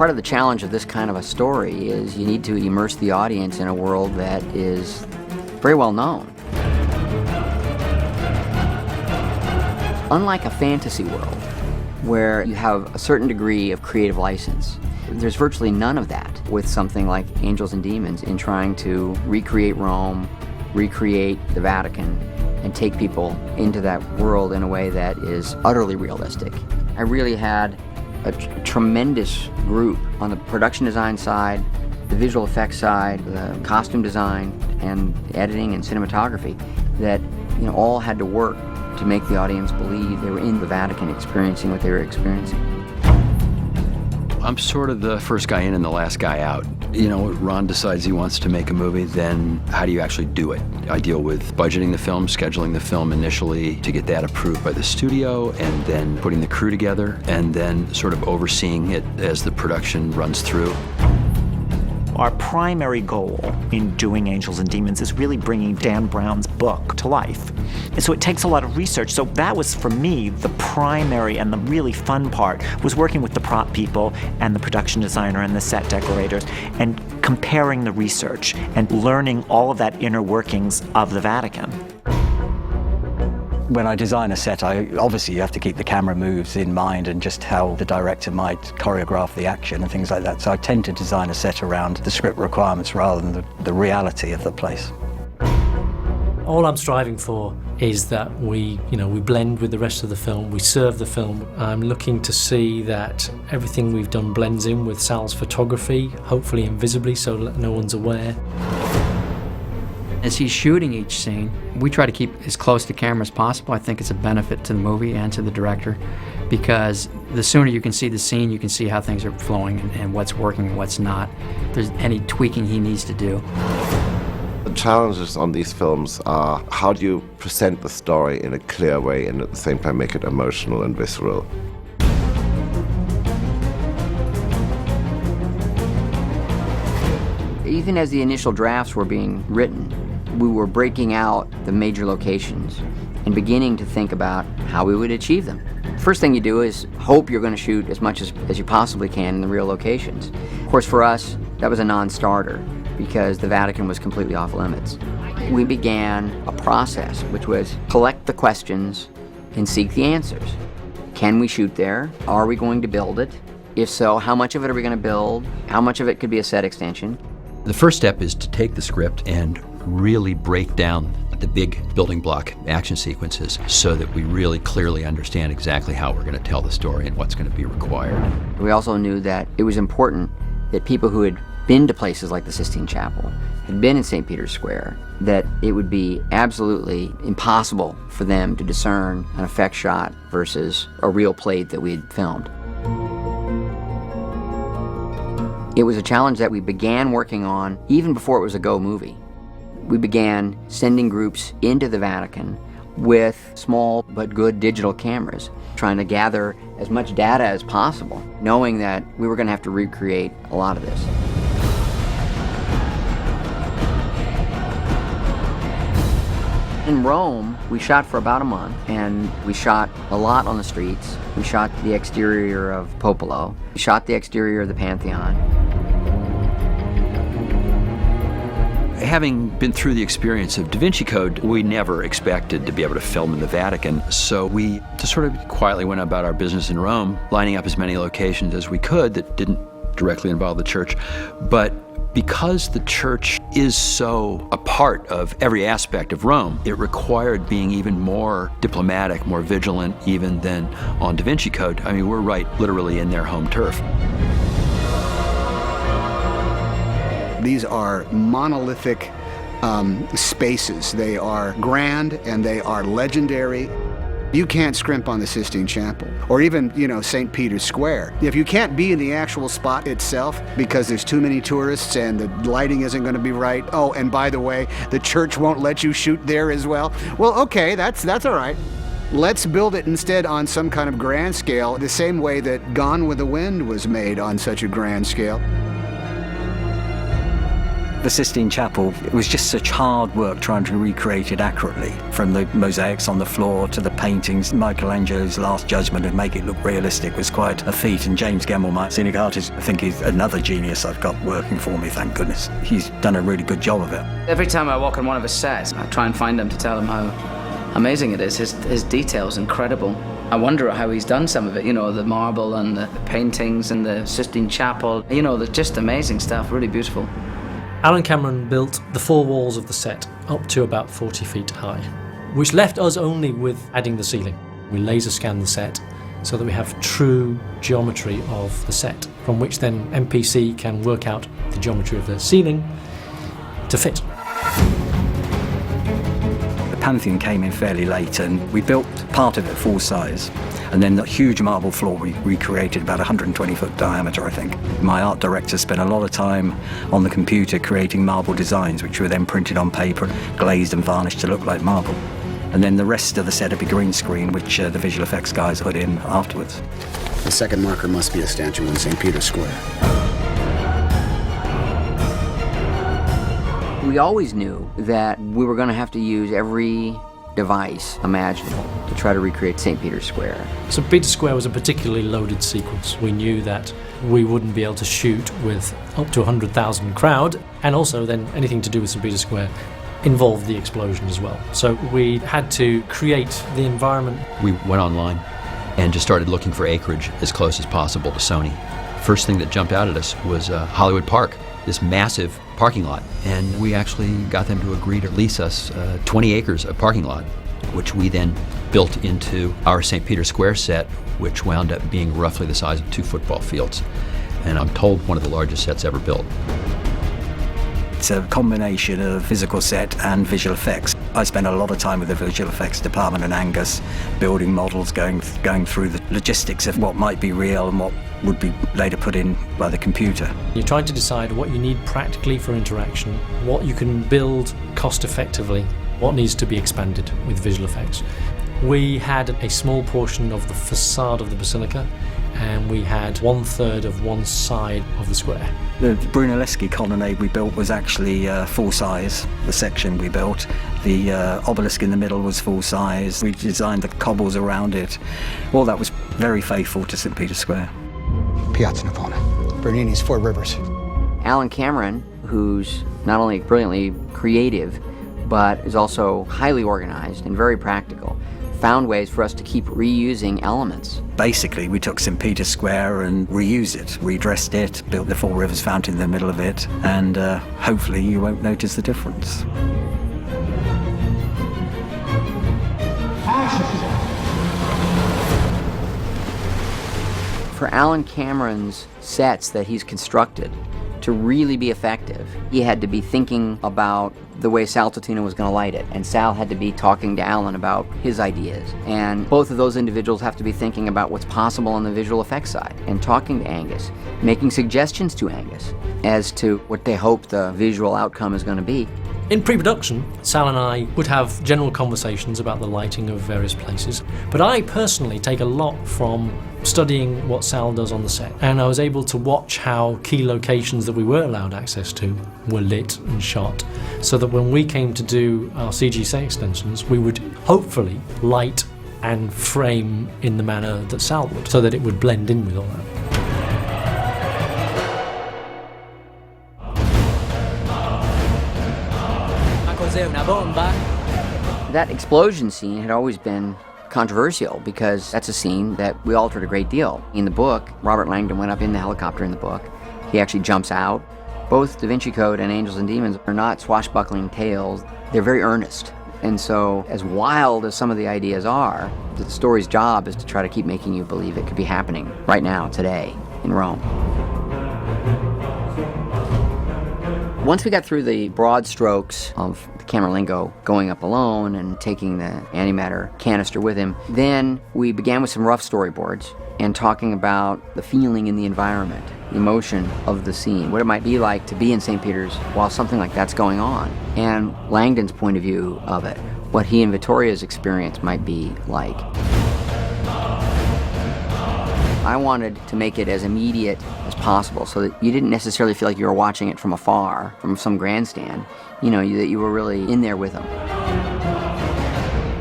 Part of the challenge of this kind of a story is you need to immerse the audience in a world that is very well known. Unlike a fantasy world, where you have a certain degree of creative license, there's virtually none of that with something like Angels and Demons in trying to recreate Rome, recreate the Vatican, and take people into that world in a way that is utterly realistic. I really had a tremendous group on the production design side, the visual effects side, the costume design, and editing and cinematography that all had to work to make the audience believe they were in the Vatican experiencing what they were experiencing. I'm sort of the first guy in and the last guy out. Ron decides he wants to make a movie, then how do you actually do it? I deal with budgeting the film, scheduling the film initially to get that approved by the studio, and then putting the crew together, and then sort of overseeing it as the production runs through. Our primary goal in doing Angels and Demons is really bringing Dan Brown's book to life. And so it takes a lot of research. So that was, for me, the primary and the really fun part, was working with the prop people and the production designer and the set decorators and comparing the research and learning all of that inner workings of the Vatican. When I design a set, obviously you have to keep the camera moves in mind and just how the director might choreograph the action and things like that. So I tend to design a set around the script requirements rather than the reality of the place. All I'm striving for is that we blend with the rest of the film, we serve the film. I'm looking to see that everything we've done blends in with Sal's photography, hopefully invisibly so no one's aware. As he's shooting each scene, we try to keep as close to camera as possible. I think it's a benefit to the movie and to the director, because the sooner you can see the scene, you can see how things are flowing and what's working and what's not. If there's any tweaking he needs to do. The challenges on these films are how do you present the story in a clear way and at the same time make it emotional and visceral. Even as the initial drafts were being written, we were breaking out the major locations and beginning to think about how we would achieve them. First thing you do is hope you're going to shoot as much as you possibly can in the real locations. Of course, for us, that was a non-starter because the Vatican was completely off limits. We began a process which was collect the questions and seek the answers. Can we shoot there? Are we going to build it? If so, how much of it are we going to build? How much of it could be a set extension? The first step is to take the script and really break down the big building block action sequences so that we really clearly understand exactly how we're going to tell the story and what's going to be required. We also knew that it was important that people who had been to places like the Sistine Chapel, had been in St. Peter's Square, that it would be absolutely impossible for them to discern an effect shot versus a real plate that we had filmed. It was a challenge that we began working on even before it was a go movie. We began sending groups into the Vatican with small but good digital cameras, trying to gather as much data as possible, knowing that we were going to have to recreate a lot of this. In Rome, we shot for about a month, and we shot a lot on the streets. We shot the exterior of Popolo. We shot the exterior of the Pantheon. Having been through the experience of Da Vinci Code, we never expected to be able to film in the Vatican, so we just sort of quietly went about our business in Rome, lining up as many locations as we could that didn't directly involve the church. But because the church is so a part of every aspect of Rome, it required being even more diplomatic, more vigilant even than on Da Vinci Code. I mean, we're right literally in their home turf. These are monolithic spaces. They are grand and they are legendary. You can't scrimp on the Sistine Chapel or even, St. Peter's Square. If you can't be in the actual spot itself because there's too many tourists and the lighting isn't going to be right. Oh, and by the way, the church won't let you shoot there as well. Well, okay, that's all right. Let's build it instead on some kind of grand scale, the same way that Gone with the Wind was made on such a grand scale. The Sistine Chapel, it was just such hard work trying to recreate it accurately, from the mosaics on the floor to the paintings. Michelangelo's Last Judgment, and make it look realistic was quite a feat, and James Gemmell, my scenic artist, I think he's another genius I've got working for me, thank goodness. He's done a really good job of it. Every time I walk on one of his sets, I try and find him to tell him how amazing it is. His detail is incredible. I wonder how he's done some of it, the marble and the paintings and the Sistine Chapel. There's just amazing stuff, really beautiful. Alan Cameron built the four walls of the set up to about 40 feet high, which left us only with adding the ceiling. We laser scanned the set so that we have true geometry of the set, from which then MPC can work out the geometry of the ceiling to fit. The Pantheon came in fairly late, and we built part of it full size. And then the huge marble floor we recreated, about 120-foot diameter, I think. My art director spent a lot of time on the computer creating marble designs, which were then printed on paper, glazed and varnished to look like marble. And then the rest of the set would be green screen, which the visual effects guys put in afterwards. The second marker must be a statue in St. Peter's Square. We always knew that we were going to have to use every device imaginable to try to recreate St. Peter's Square. St. Peter's Square was a particularly loaded sequence. We knew that we wouldn't be able to shoot with up to 100,000 crowd, and also then anything to do with St. Peter's Square involved the explosion as well. So we had to create the environment. We went online and just started looking for acreage as close as possible to Sony. First thing that jumped out at us was Hollywood Park, this massive parking lot, and we actually got them to agree to lease us 20 acres of parking lot, which we then built into our St. Peter's Square set, which wound up being roughly the size of 2 football fields, and I'm told one of the largest sets ever built. It's a combination of physical set and visual effects. I spent a lot of time with the visual effects department and Angus, building models, going through the logistics of what might be real and what would be later put in by the computer. You're trying to decide what you need practically for interaction, what you can build cost effectively, what needs to be expanded with visual effects. We had a small portion of the facade of the basilica, and we had 1/3 of one side of the square. The Brunelleschi colonnade we built was actually full size, the section we built. The obelisk in the middle was full size. We designed the cobbles around it. All that was very faithful to St. Peter's Square. Piazza Navona, Bernini's Four Rivers. Alan Cameron, who's not only brilliantly creative, but is also highly organized and very practical, found ways for us to keep reusing elements. Basically, we took St. Peter's Square and reused it, redressed it, built the Four Rivers fountain in the middle of it, and hopefully you won't notice the difference. For Alan Cameron's sets that he's constructed to really be effective, he had to be thinking about the way Sal Totino was going to light it, and Sal had to be talking to Alan about his ideas, and both of those individuals have to be thinking about what's possible on the visual effects side and talking to Angus, making suggestions to Angus as to what they hope the visual outcome is going to be. In pre-production, Sal and I would have general conversations about the lighting of various places, but I personally take a lot from studying what Sal does on the set, and I was able to watch how key locations that we were allowed access to were lit and shot, so that when we came to do our CG set extensions, we would hopefully light and frame in the manner that Sal would, so that it would blend in with all that. That explosion scene had always been controversial because that's a scene that we altered a great deal. In the book, Robert Langdon went up in the helicopter in the book. He actually jumps out. Both Da Vinci Code and Angels and Demons are not swashbuckling tales. They're very earnest. And so, as wild as some of the ideas are, the story's job is to try to keep making you believe it could be happening right now, today, in Rome. Once we got through the broad strokes of the Camerlengo going up alone and taking the antimatter canister with him, then we began with some rough storyboards and talking about the feeling in the environment, the emotion of the scene, what it might be like to be in St. Peter's while something like that's going on, and Langdon's point of view of it, what he and Vittoria's experience might be like. I wanted to make it as immediate as possible so that you didn't necessarily feel like you were watching it from afar, from some grandstand, that you were really in there with them.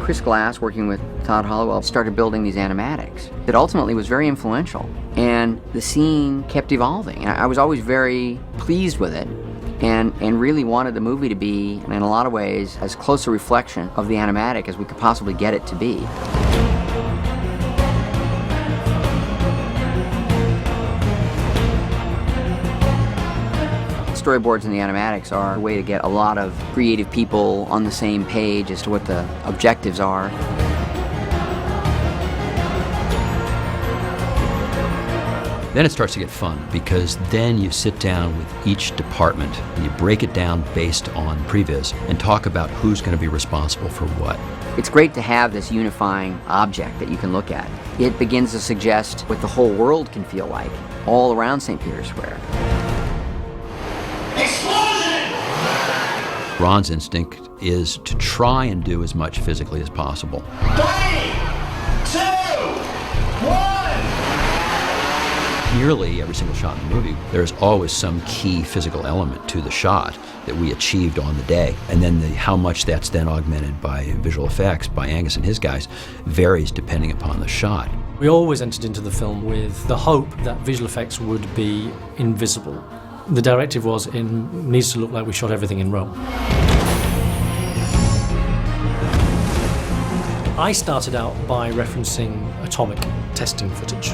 Chris Glass, working with Todd Hollowell, started building these animatics that ultimately was very influential. And the scene kept evolving. I was always very pleased with it and really wanted the movie to be, in a lot of ways, as close a reflection of the animatic as we could possibly get it to be. Storyboards and the animatics are a way to get a lot of creative people on the same page as to what the objectives are. Then it starts to get fun, because then you sit down with each department and you break it down based on previs and talk about who's going to be responsible for what. It's great to have this unifying object that you can look at. It begins to suggest what the whole world can feel like all around St. Peter's Square. Ron's instinct is to try and do as much physically as possible. 3, 2, 1! Nearly every single shot in the movie, there's always some key physical element to the shot that we achieved on the day. And then how much that's then augmented by visual effects by Angus and his guys varies depending upon the shot. We always entered into the film with the hope that visual effects would be invisible. The directive was, it needs to look like we shot everything in Rome. I started out by referencing atomic testing footage.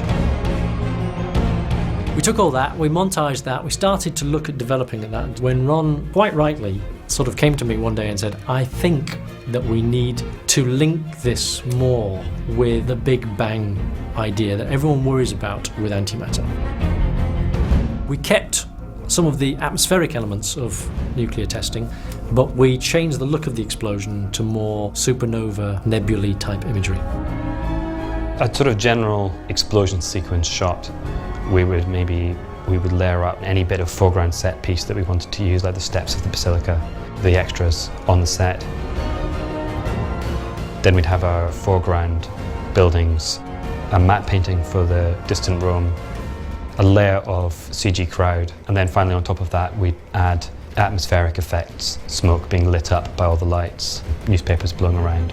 We took all that, we montaged that, we started to look at developing that. When Ron, quite rightly, sort of came to me one day and said, I think that we need to link this more with the Big Bang idea that everyone worries about with antimatter. We kept some of the atmospheric elements of nuclear testing, but we changed the look of the explosion to more supernova, nebulae type imagery. A sort of general explosion sequence shot, we would layer up any bit of foreground set piece that we wanted to use, like the steps of the basilica, the extras on the set. Then we'd have our foreground buildings, a matte painting for the distant Rome, a layer of CG crowd, and then finally on top of that we'd add atmospheric effects, smoke being lit up by all the lights, newspapers blowing around.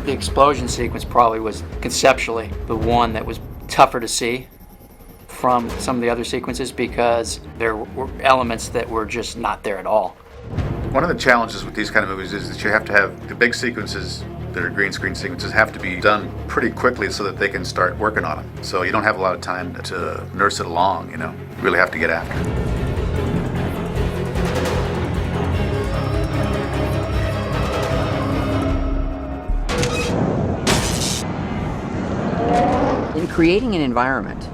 The explosion sequence probably was conceptually the one that was tougher to see from some of the other sequences because there were elements that were just not there at all. One of the challenges with these kind of movies is that you have to have the big sequences that are green screen sequences have to be done pretty quickly so that they can start working on them. So you don't have a lot of time to nurse it along, You really have to get after it. In creating an environment,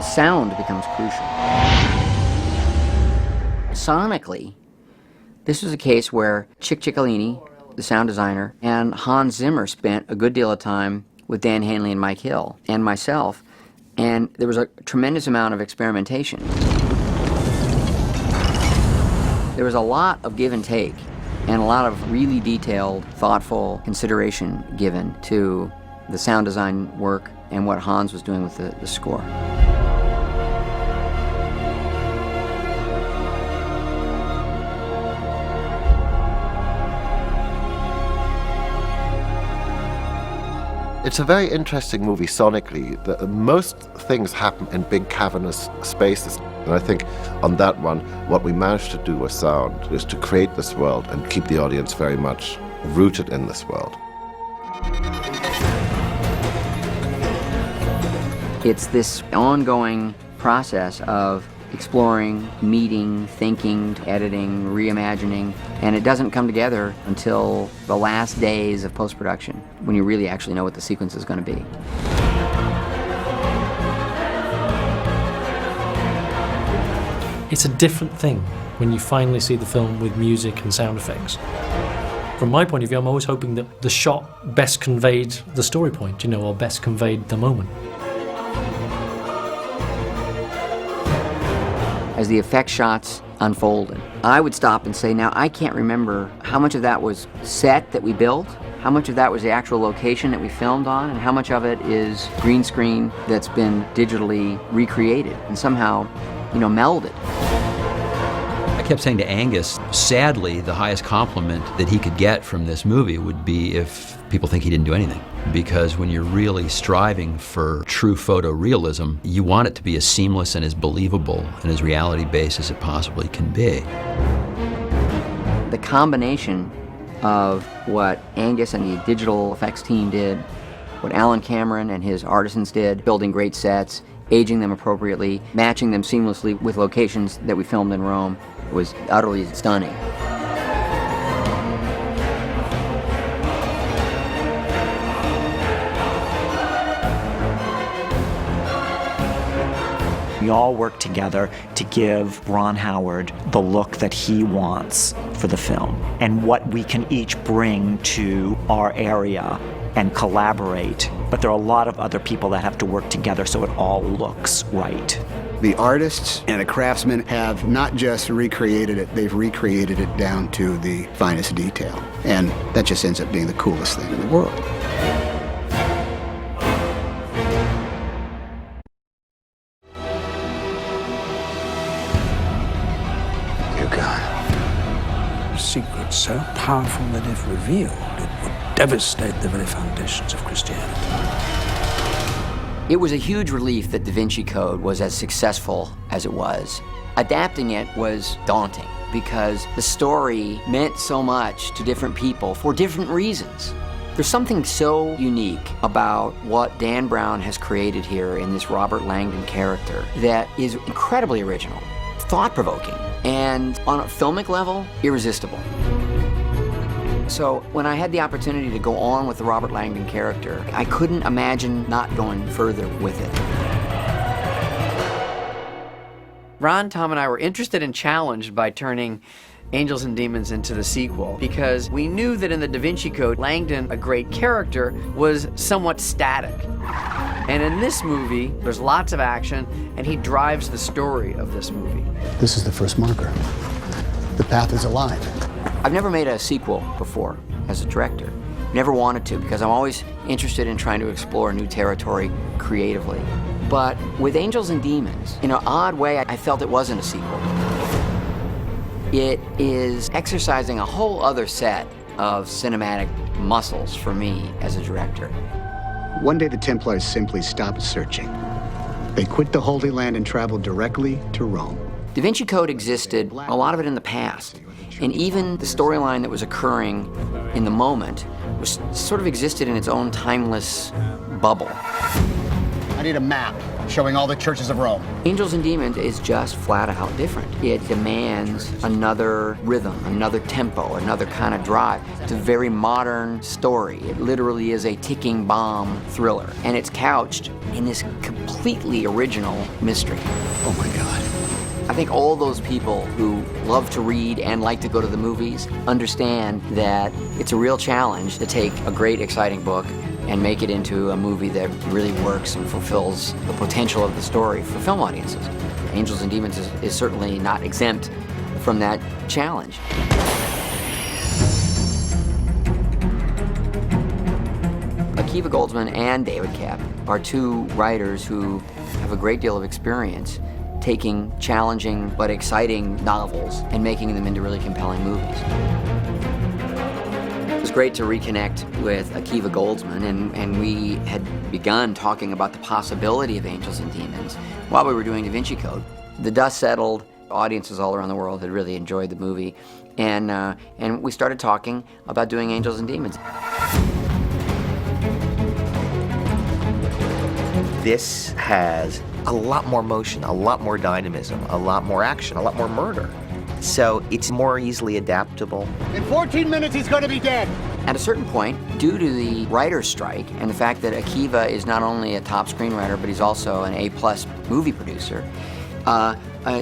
sound becomes crucial. Sonically, this was a case where Chick Ciccolini, the sound designer, and Hans Zimmer spent a good deal of time with Dan Hanley and Mike Hill, and myself, and there was a tremendous amount of experimentation. There was a lot of give and take, and a lot of really detailed, thoughtful consideration given to the sound design work and what Hans was doing with the score. It's a very interesting movie sonically. Most things happen in big cavernous spaces. And I think on that one, what we managed to do with sound is to create this world and keep the audience very much rooted in this world. It's this ongoing process of exploring, meeting, thinking, editing, reimagining, and it doesn't come together until the last days of post-production, when you really actually know what the sequence is going to be. It's a different thing when you finally see the film with music and sound effects. From my point of view, I'm always hoping that the shot best conveyed the story point, or best conveyed the moment. as the effect shots unfolded. I would stop and say, now I can't remember how much of that was set that we built, how much of that was the actual location that we filmed on, and how much of it is green screen that's been digitally recreated and somehow, melded. I kept saying to Angus, sadly, the highest compliment that he could get from this movie would be if people think he didn't do anything. Because when you're really striving for true photorealism, you want it to be as seamless and as believable and as reality-based as it possibly can be. The combination of what Angus and the digital effects team did, what Alan Cameron and his artisans did, building great sets, aging them appropriately, matching them seamlessly with locations that we filmed in Rome, was utterly stunning. We all work together to give Ron Howard the look that he wants for the film and what we can each bring to our area and collaborate. But there are a lot of other people that have to work together so it all looks right. The artists and the craftsmen have not just recreated it, they've recreated it down to the finest detail. And that just ends up being the coolest thing in the world. Secret so powerful that if revealed, it would devastate the very foundations of Christianity. It was a huge relief that Da Vinci Code was as successful as it was. Adapting it was daunting because the story meant so much to different people for different reasons. There's something so unique about what Dan Brown has created here in this Robert Langdon character that is incredibly original, thought-provoking, and on a filmic level, irresistible. So when I had the opportunity to go on with the Robert Langdon character, I couldn't imagine not going further with it. Ron, Tom, and I were interested and challenged by turning Angels and Demons into the sequel because we knew that in the Da Vinci Code, Langdon, a great character, was somewhat static. And in this movie, there's lots of action, and he drives the story of this movie. This is the first marker. The path is alive. I've never made a sequel before as a director. Never wanted to because I'm always interested in trying to explore new territory creatively. But with Angels and Demons, in an odd way, I felt it wasn't a sequel. It is exercising a whole other set of cinematic muscles for me as a director. One day the Templars simply stopped searching. They quit the Holy Land and traveled directly to Rome. Da Vinci Code existed, a lot of it in the past. And even the storyline that was occurring in the moment was sort of existed in its own timeless bubble. I need a map showing all the churches of Rome. Angels and Demons is just flat out different. It demands another rhythm, another tempo, another kind of drive. It's a very modern story. It literally is a ticking bomb thriller. And it's couched in this completely original mystery. Oh my God. I think all those people who love to read and like to go to the movies understand that it's a real challenge to take a great, exciting book and make it into a movie that really works and fulfills the potential of the story for film audiences. Angels and Demons is certainly not exempt from that challenge. Akiva Goldsman and David Koepp are two writers who have a great deal of experience taking challenging but exciting novels and making them into really compelling movies. It was great to reconnect with Akiva Goldsman, and we had begun talking about the possibility of Angels and Demons while we were doing Da Vinci Code. The dust settled, audiences all around the world had really enjoyed the movie, and we started talking about doing Angels and Demons. This has a lot more motion, a lot more dynamism, a lot more action, a lot more murder. So it's more easily adaptable. In 14 minutes, he's going to be dead. At a certain point, due to the writer's strike and the fact that Akiva is not only a top screenwriter, but he's also an A-plus movie producer,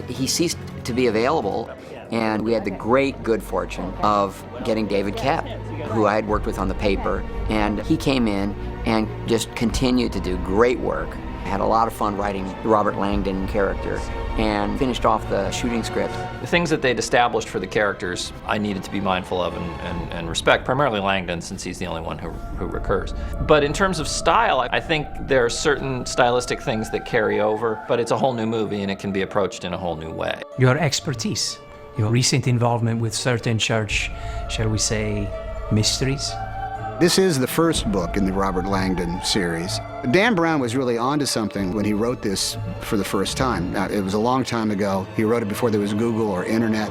he ceased to be available, and we had the great good fortune of getting David Koepp, who I had worked with on The Paper, and he came in and just continued to do great work I had a lot of fun writing the Robert Langdon character and finished off the shooting script. The things that they'd established for the characters I needed to be mindful of and respect, primarily Langdon, since he's the only one who recurs. But in terms of style, I think there are certain stylistic things that carry over, but it's a whole new movie and it can be approached in a whole new way. Your expertise, your recent involvement with certain church, shall we say, mysteries. This is the first book in the Robert Langdon series. Dan Brown was really onto something when he wrote this for the first time. Now, it was a long time ago. He wrote it before there was Google or internet.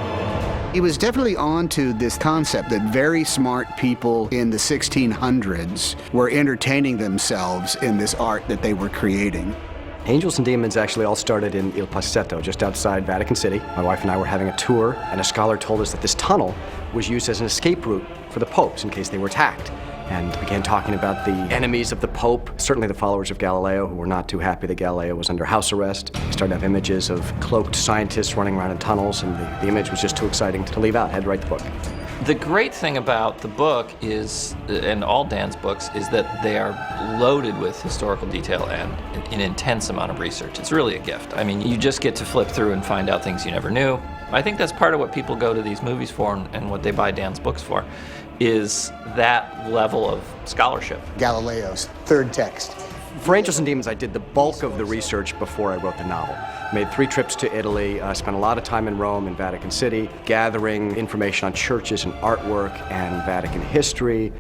He was definitely onto this concept that very smart people in the 1600s were entertaining themselves in this art that they were creating. Angels and Demons actually all started in Il Passetto, just outside Vatican City. My wife and I were having a tour, and a scholar told us that this tunnel was used as an escape route for the popes in case they were attacked. And began talking about the enemies of the Pope, certainly the followers of Galileo, who were not too happy that Galileo was under house arrest. We started to have images of cloaked scientists running around in tunnels, and the image was just too exciting to leave out. I had to write the book. The great thing about the book is, and all Dan's books, is that they are loaded with historical detail and an intense amount of research. It's really a gift. I mean, you just get to flip through and find out things you never knew. I think that's part of what people go to these movies for and what they buy Dan's books for, is that level of scholarship. Galileo's third text. For Angels and Demons, I did the bulk of the research before I wrote the novel. Made 3 trips to Italy, spent a lot of time in Rome and Vatican City, gathering information on churches and artwork and Vatican history.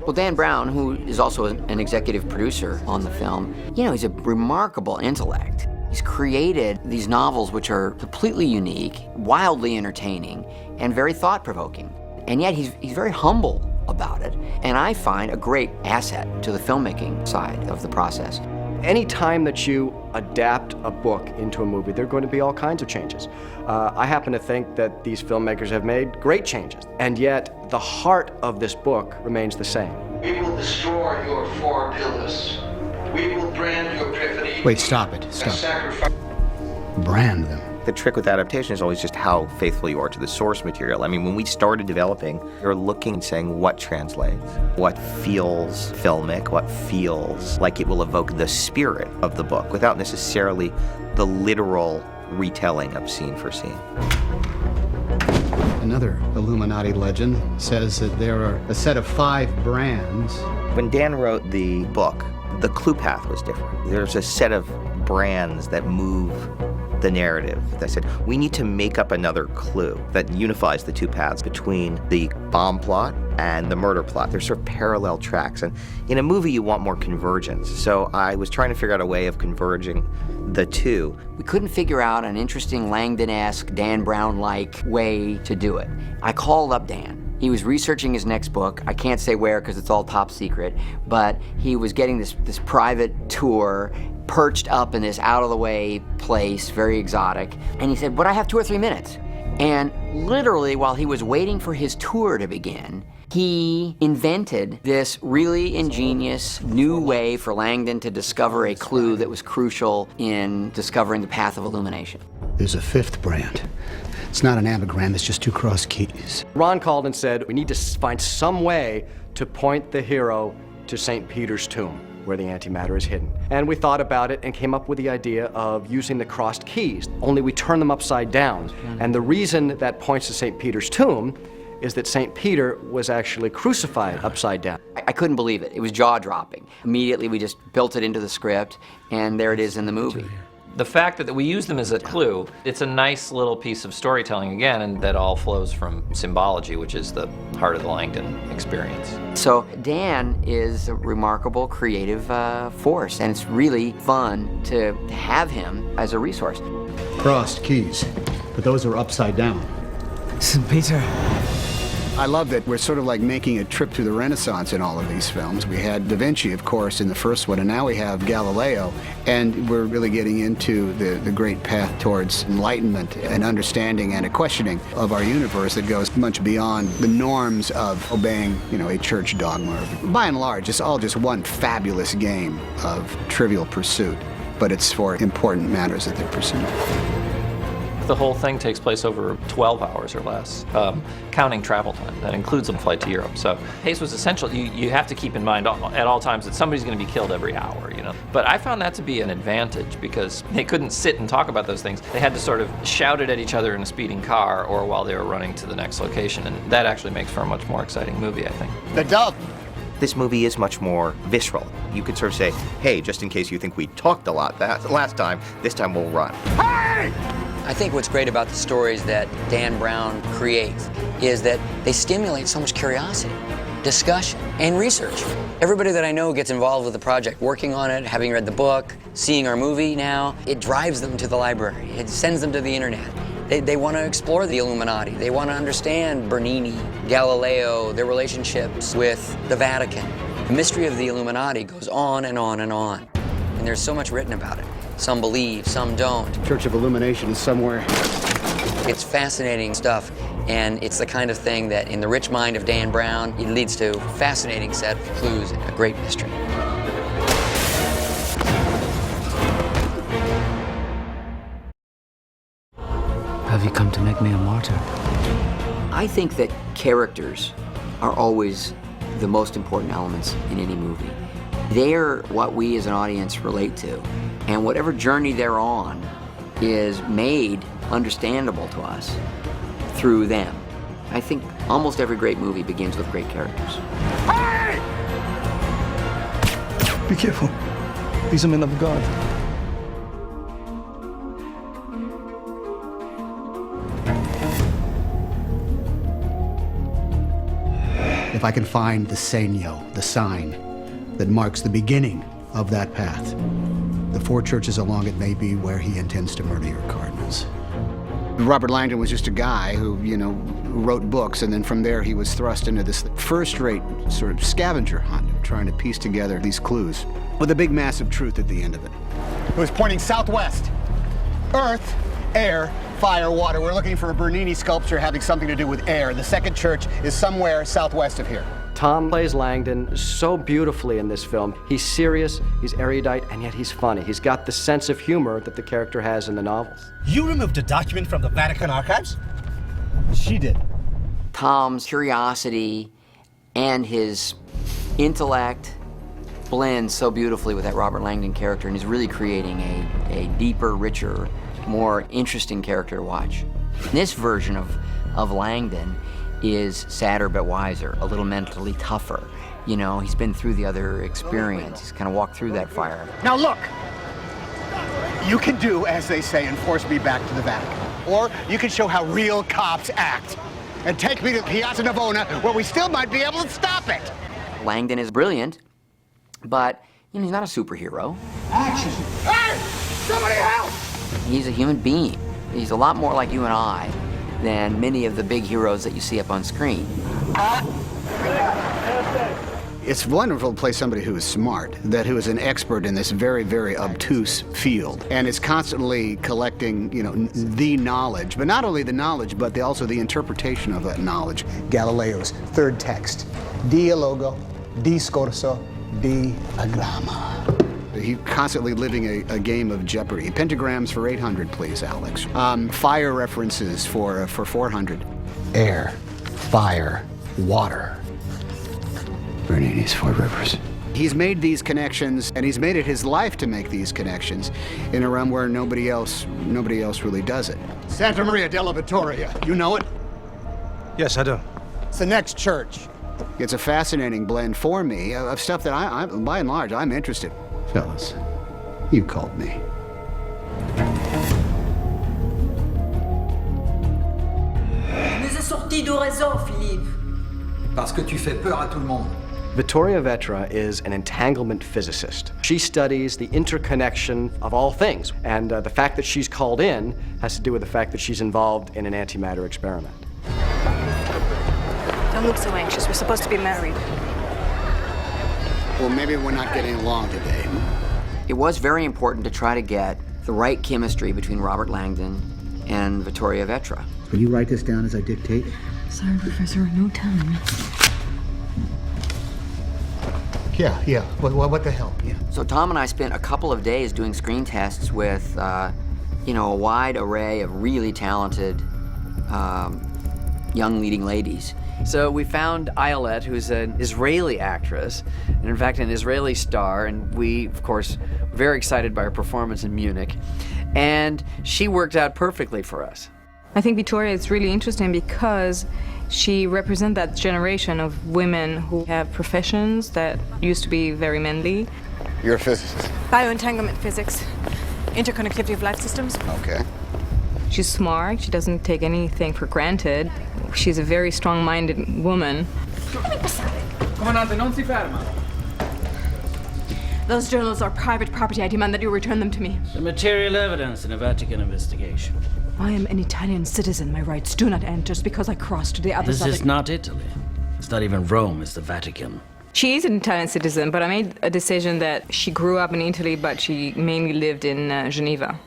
Well, Dan Brown, who is also an executive producer on the film, you know, he's a remarkable intellect. He's created these novels which are completely unique, wildly entertaining, and very thought-provoking. And yet he's very humble about it, and I find a great asset to the filmmaking side of the process. Any time that you adapt a book into a movie, there are going to be all kinds of changes. I happen to think that these filmmakers have made great changes, and yet the heart of this book remains the same. We will destroy your 4 pillars. We will brand your perfidy. Wait, stop it. Stop. Brand them. The trick with adaptation is always just how faithful you are to the source material. I mean, when we started developing, you're looking and saying what translates, what feels filmic, what feels like it will evoke the spirit of the book without necessarily the literal retelling of scene for scene. Another Illuminati legend says that there are a set of 5 brands. When Dan wrote the book, the clue path was different. There's a set of brands that move the narrative. I said, we need to make up another clue that unifies the 2 paths between the bomb plot and the murder plot. They're sort of parallel tracks. And in a movie, you want more convergence. So I was trying to figure out a way of converging the 2. We couldn't figure out an interesting Langdon-esque, Dan Brown-like way to do it. I called up Dan. He was researching his next book. I can't say where because it's all top secret, but he was getting this private tour, perched up in this out-of-the-way place, very exotic. And he said, would I have 2 or 3 minutes? And literally, while he was waiting for his tour to begin, he invented this really ingenious new way for Langdon to discover a clue that was crucial in discovering the path of illumination. There's a 5th brand. It's not an anagram, it's just 2 cross keys. Ron called and said, we need to find some way to point the hero to St. Peter's tomb, where the antimatter is hidden. And we thought about it and came up with the idea of using the crossed keys, only we turn them upside down. And the reason that points to St. Peter's tomb is that St. Peter was actually crucified upside down. I couldn't believe it. It was jaw-dropping. Immediately, we just built it into the script, and there it is in the movie. The fact that we use them as a clue, it's a nice little piece of storytelling again, and that all flows from symbology, which is the heart of the Langdon experience. So Dan is a remarkable creative force, and it's really fun to have him as a resource. Crossed keys, but those are upside down. St. Peter. I love that we're sort of like making a trip through the Renaissance in all of these films. We had Da Vinci, of course, in the first one, and now we have Galileo, and we're really getting into the great path towards enlightenment and understanding and a questioning of our universe that goes much beyond the norms of obeying, a church dogma. By and large, it's all just one fabulous game of Trivial Pursuit, but it's for important matters that they're pursuing. the whole thing takes place over 12 hours or less, counting travel time. That includes a flight to Europe. So pace was essential. You have to keep in mind at all times that somebody's going to be killed every hour, you know. But I found that to be an advantage because they couldn't sit and talk about those things. They had to sort of shout it at each other in a speeding car or while they were running to the next location, and that actually makes for a much more exciting movie, I think. The dove. This movie is much more visceral. You could sort of say, hey, just in case you think we talked a lot last time, this time we'll run. Hey! I think what's great about the stories that Dan Brown creates is that they stimulate so much curiosity, discussion, and research. Everybody that I know gets involved with the project, working on it, having read the book, seeing our movie now. It drives them to the library. It sends them to the internet. They want to explore the Illuminati. They want to understand Bernini, Galileo, their relationships with the Vatican. The mystery of the Illuminati goes on and on and on. And there's so much written about it. Some believe, some don't. Church of Illumination is somewhere. It's fascinating stuff, and it's the kind of thing that in the rich mind of Dan Brown, it leads to a fascinating set of clues and a great mystery. Have you come to make me a martyr? I think that characters are always the most important elements in any movie. They're what we as an audience relate to, and whatever journey they're on is made understandable to us through them. I think almost every great movie begins with great characters. Hey! Be careful. These are men of God. If I can find the seño, the sign that marks the beginning of that path, the 4 churches along it may be where he intends to murder your cardinals. Robert Langdon was just a guy who, who wrote books, and then from there he was thrust into this first-rate sort of scavenger hunt of trying to piece together these clues with a big, massive truth at the end of it. It was pointing southwest. Earth, air, fire, water. We're looking for a Bernini sculpture having something to do with air. The second church is somewhere southwest of here. Tom plays Langdon so beautifully in this film. He's serious, he's erudite, and yet he's funny. He's got the sense of humor that the character has in the novels. You removed a document from the Vatican archives? She did. Tom's curiosity and his intellect blend so beautifully with that Robert Langdon character, and he's really creating a deeper, richer, more interesting character to watch. This version of Langdon is sadder but wiser, a little mentally tougher. He's been through the other experience. He's kind of walked through that fire. Now look, you can do as they say and force me back to the Vatican. Or you can show how real cops act and take me to Piazza Navona where we still might be able to stop it. Langdon is brilliant, but he's not a superhero. Action! Hey! Somebody help! He's a human being. He's a lot more like you and I than many of the big heroes that you see up on screen. It's wonderful to play somebody who is smart, who is an expert in this very, very obtuse field, and is constantly collecting, the knowledge, but not only the knowledge, but also the interpretation of that knowledge. Galileo's third text, dialogo, discorso, diagramma. He's constantly living a game of Jeopardy. Pentagrams for 800, please, Alex. Fire references for 400. Air, fire, water. Bernini's 4 rivers. He's made these connections, and he's made it his life to make these connections in a realm where nobody else really does it. Santa Maria della Vittoria, you know it? Yes, I do. It's the next church. It's a fascinating blend for me of stuff that I by and large, I'm interested. Fellas, you called me. Nous est sorti de raison, Philippe. Parce que tu fais peur à tout le monde. Vittoria Vetra is an entanglement physicist. She studies the interconnection of all things, and the fact that she's called in has to do with the fact that she's involved in an antimatter experiment. Don't look so anxious. We're supposed to be married. Well, maybe we're not getting along today. It was very important to try to get the right chemistry between Robert Langdon and Vittoria Vetra. Will you write this down as I dictate? Sorry, Professor, no time. Yeah. What the hell? Yeah. So Tom and I spent a couple of days doing screen tests with, a wide array of really talented young leading ladies. So we found Ayelet, who's an Israeli actress, and in fact an Israeli star, and we, of course, were very excited by her performance in Munich. And she worked out perfectly for us. I think Vittoria is really interesting because she represents that generation of women who have professions that used to be very manly. You're a physicist. Bioentanglement physics, interconnectivity of life systems. Okay. She's smart, she doesn't take anything for granted. She's a very strong-minded woman. Comandante, non si ferma. Those journals are private property. I demand that you return them to me. The material evidence in a Vatican investigation. I am an Italian citizen. My rights do not end just because I crossed to the other side. This is not Italy. It's not even Rome, it's the Vatican. She is an Italian citizen, but I made a decision that she grew up in Italy, but she mainly lived in Geneva,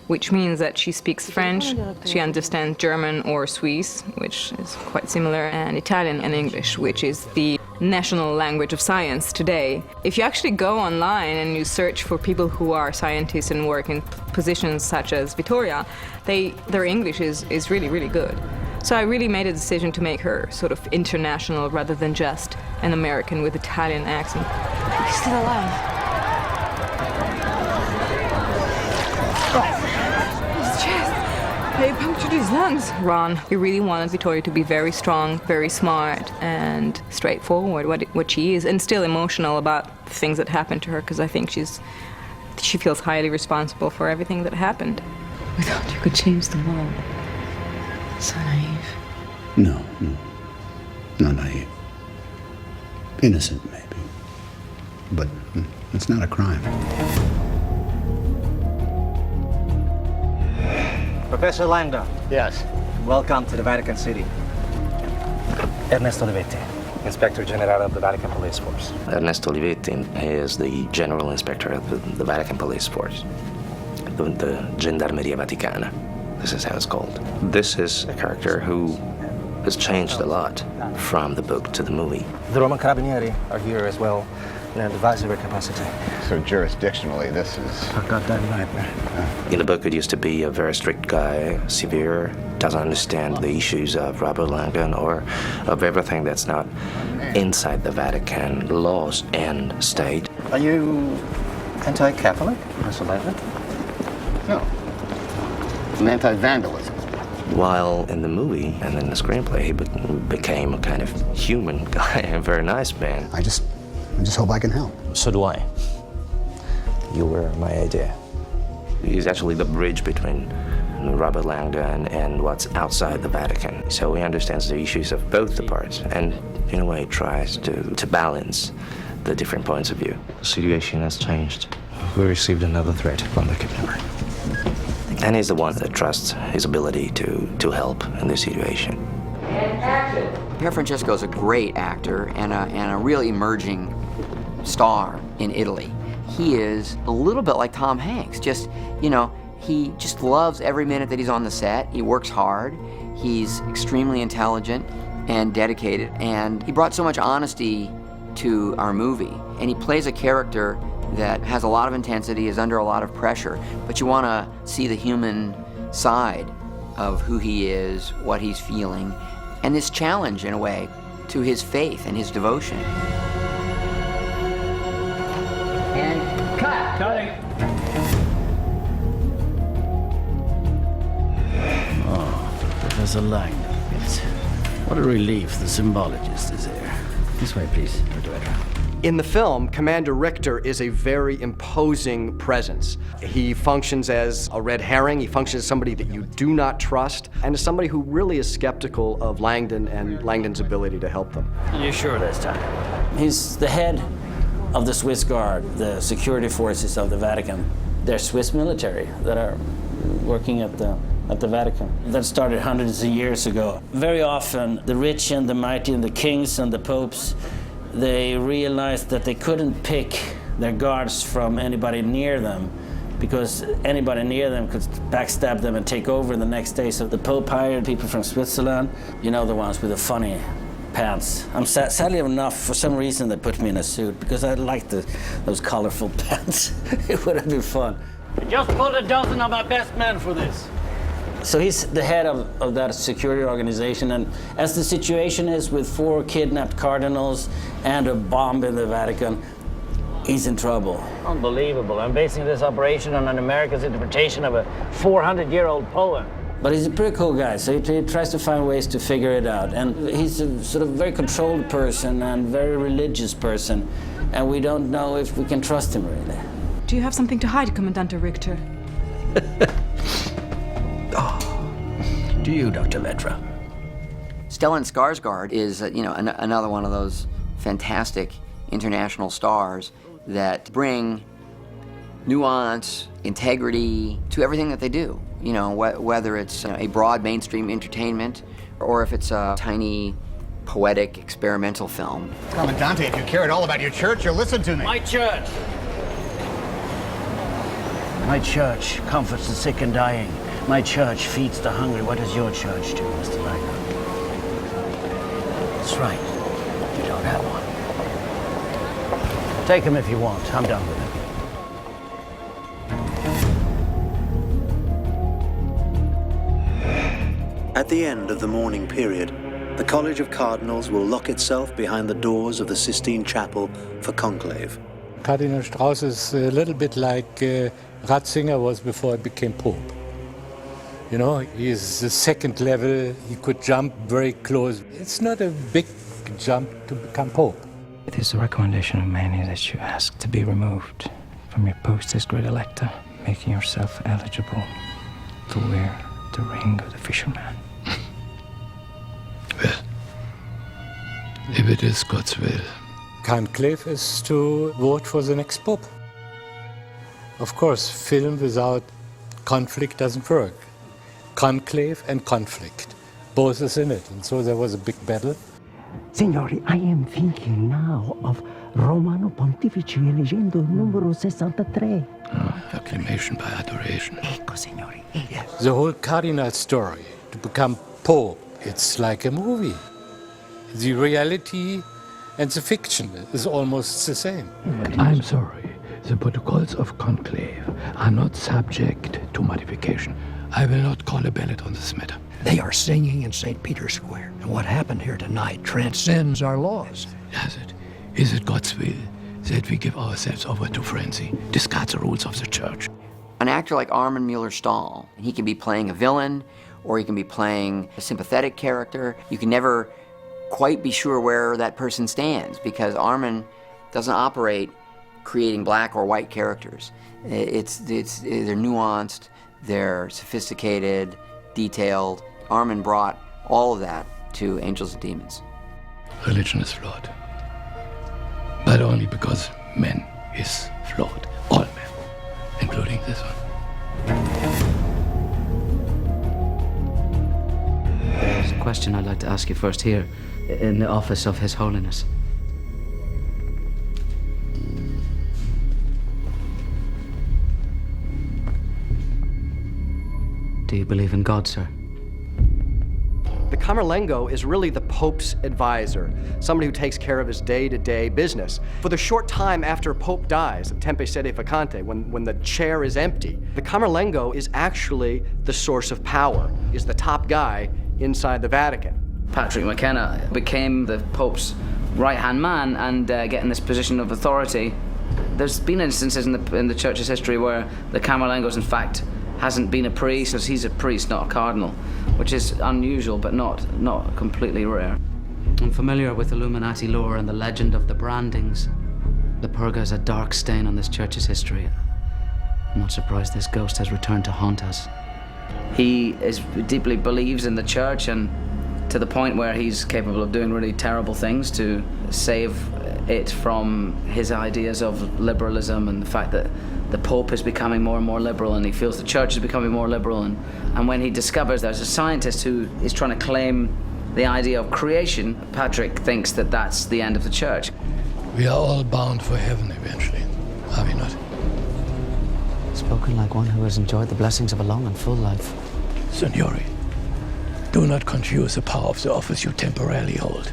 which means that she speaks French, she understands German or Swiss, which is quite similar, and Italian and English, which is the national language of science today. If you actually go online and you search for people who are scientists and work in positions such as Vittoria, their English is really, really good. So I really made a decision to make her sort of international rather than just an American with Italian accent. He's still alive. His chest. They punctured his lungs. Ron, we really wanted Vittoria to be very strong, very smart, and straightforward, what she is, and still emotional about the things that happened to her, because I think she feels highly responsible for everything that happened. We thought you could change the world. So naive. No. Not naive. Innocent, maybe. But it's not a crime. Professor Langdon. Yes. Welcome to the Vatican City. Ernesto Olivetti, Inspector General of the Vatican Police Force. Ernesto Olivetti is the General Inspector of the Vatican Police Force, the Gendarmeria Vaticana. This is how it's called. This is a character who has changed a lot from the book to the movie. The Roman Carabinieri are here as well in an advisory capacity. So jurisdictionally, this is a goddamn nightmare. In the book, it used to be a very strict guy, severe, doesn't understand the issues of Robert Langdon or of everything that's not inside the Vatican laws and state. Are you anti-Catholic, Mr. Langdon? No. I'm anti-vandalism. While in the movie and in the screenplay, he became a kind of human guy, a very nice man. I just hope I can help. So do I. You were my idea. He's actually the bridge between Robert Langdon and what's outside the Vatican. So he understands the issues of both the parts and in a way tries to balance the different points of view. The situation has changed. We received another threat from the kidnapper. And he's the one that trusts his ability to help in this situation. Pier Francesco is a great actor and a real emerging star in Italy. He is a little bit like Tom Hanks, he just loves every minute that he's on the set. He works hard, he's extremely intelligent and dedicated, and he brought so much honesty to our movie. And he plays a character that has a lot of intensity, is under a lot of pressure, but you want to see the human side of who he is, what he's feeling, and this challenge, in a way, to his faith and his devotion. And cut! Cutting! Oh, Professor Langdon. Yes. What a relief the symbologist is here. This way, please, Herr Director. In the film, Commander Richter is a very imposing presence. He functions as a red herring, he functions as somebody that you do not trust, and as somebody who really is skeptical of Langdon and Langdon's ability to help them. Are you sure this time? He's the head of the Swiss Guard, the security forces of the Vatican. They're Swiss military that are working at the Vatican. That started hundreds of years ago. Very often, the rich and the mighty and the kings and the popes, they realized that they couldn't pick their guards from anybody near them because anybody near them could backstab them and take over the next day. So the Pope hired people from Switzerland, the ones with the funny pants. Sadly enough, for some reason, they put me in a suit because I liked those colorful pants. It would have been fun. I just pulled a dozen of my best men for this. So he's the head of that security organization, and as the situation is with 4 kidnapped cardinals and a bomb in the Vatican, he's in trouble. Unbelievable. I'm basing this operation on an American's interpretation of a 400-year-old poem. But he's a pretty cool guy, so he tries to find ways to figure it out. And he's a sort of very controlled person and very religious person, and we don't know if we can trust him, really. Do you have something to hide, Commandante Richter? Do you, Dr. Ledra? Stellan Skarsgård is, another one of those fantastic international stars that bring nuance, integrity to everything that they do. Whether it's a broad mainstream entertainment or if it's a tiny, poetic, experimental film. Commandante, if you care at all about your church, you'll listen to me. My church! My church comforts the sick and dying. My church feeds the hungry. What does your church do, Mr. Leitner? That's right. You don't have one. Take him if you want. I'm done with him. At the end of the mourning period, the College of Cardinals will lock itself behind the doors of the Sistine Chapel for conclave. Cardinal Strauss is a little bit like Ratzinger was before he became Pope. He's the second level, he could jump very close. It's not a big jump to become Pope. It is a recommendation of many that you ask to be removed from your post as Great Elector, making yourself eligible to wear the ring of the fisherman. Well, if it is God's will. Conclave is to vote for the next Pope. Of course, film without conflict doesn't work. Conclave and conflict, both is in it, and so there was a big battle. Signori, I am thinking now of Romano Pontifici eleggendo il numero 63. Acclamation by adoration. Ecco, signori. Yes. The whole cardinal story, to become Pope, it's like a movie. The reality and the fiction is almost the same. I'm sorry, the protocols of conclave are not subject to modification. I will not call a ballot on this matter. They are singing in St. Peter's Square, and what happened here tonight transcends our laws. Does it? Is it God's will that we give ourselves over to frenzy, discard the rules of the church? An actor like Armin Mueller-Stahl, he can be playing a villain or he can be playing a sympathetic character. You can never quite be sure where that person stands because Armin doesn't operate creating black or white characters. They're nuanced, they're sophisticated, detailed. Armin brought all of that to Angels and Demons. Religion is flawed, but only because man is flawed. All men, including this one. There's a question I'd like to ask you first here, in the office of His Holiness. Do you believe in God, sir? The Camerlengo is really the Pope's advisor, somebody who takes care of his day-to-day business. For the short time after Pope dies, at Tempe Sede Vacante, when the chair is empty, the Camerlengo is actually the source of power, is the top guy inside the Vatican. Patrick McKenna became the Pope's right-hand man and getting this position of authority. There's been instances in the Church's history where the Camerlengo's, in fact, hasn't been a priest, as he's a priest, not a cardinal, which is unusual, but not completely rare. I'm familiar with Illuminati lore and the legend of the brandings. The Purga is a dark stain on this church's history. I'm not surprised this ghost has returned to haunt us. He deeply believes in the church, and to the point where he's capable of doing really terrible things to save it from his ideas of liberalism and the fact that the Pope is becoming more and more liberal, and he feels the church is becoming more liberal. And when he discovers there's a scientist who is trying to claim the idea of creation, Patrick thinks that that's the end of the church. We are all bound for heaven eventually, are we not? Spoken like one who has enjoyed the blessings of a long and full life. Signori, do not confuse the power of the office you temporarily hold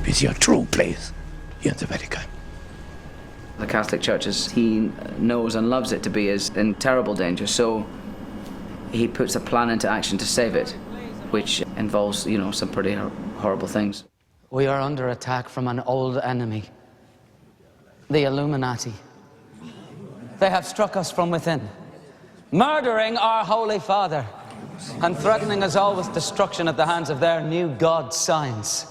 with your true place here in the Vatican. The Catholic Church, as he knows and loves it to be, is in terrible danger, so he puts a plan into action to save it, which involves, you know, some pretty horrible things. We are under attack from an old enemy, the Illuminati. They have struck us from within, murdering our Holy Father and threatening us all with destruction at the hands of their new god, science.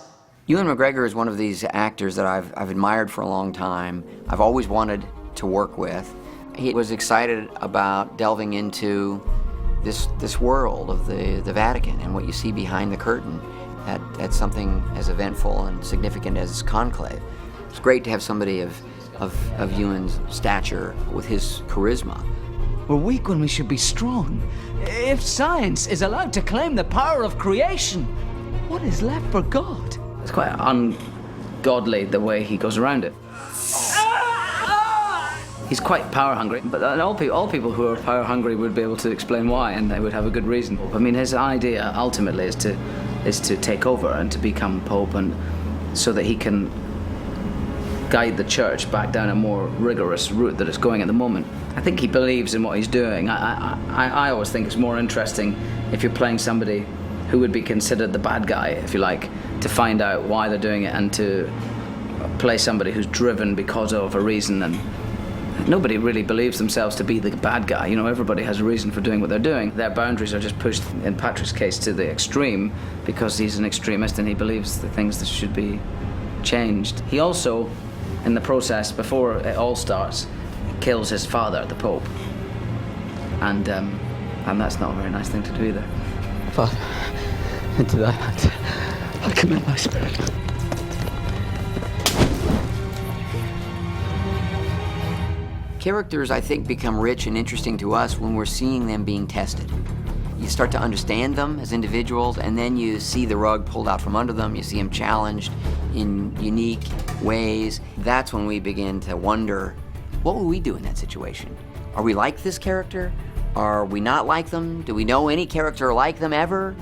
Ewan McGregor is one of these actors that I've admired for a long time. I've always wanted to work with. He was excited about delving into this world of the Vatican and what you see behind the curtain at something as eventful and significant as conclave. It's great to have somebody of Ewan's stature with his charisma. We're weak when we should be strong. If science is allowed to claim the power of creation, what is left for God? It's quite ungodly the way he goes around it. He's quite power hungry, but all people who are power hungry would be able to explain why, and they would have a good reason. I mean, his idea ultimately is to take over and to become Pope, and so that he can guide the church back down a more rigorous route that it's going at the moment. I think he believes in what he's doing. I always think it's more interesting if you're playing somebody who would be considered the bad guy, if you like, to find out why they're doing it and to play somebody who's driven because of a reason. And nobody really believes themselves to be the bad guy. You know, everybody has a reason for doing what they're doing. Their boundaries are just pushed, in Patrick's case, to the extreme because he's an extremist and he believes the things that should be changed. He also, in the process, before it all starts, kills his father, the Pope. And that's not a very nice thing to do either. Father, into thy hands I commit my spirit. Characters, I think, become rich and interesting to us when we're seeing them being tested. You start to understand them as individuals, and then you see the rug pulled out from under them. You see them challenged in unique ways. That's when we begin to wonder, what would we do in that situation? Are we like this character? Are we not like them? Do we know any character like them ever?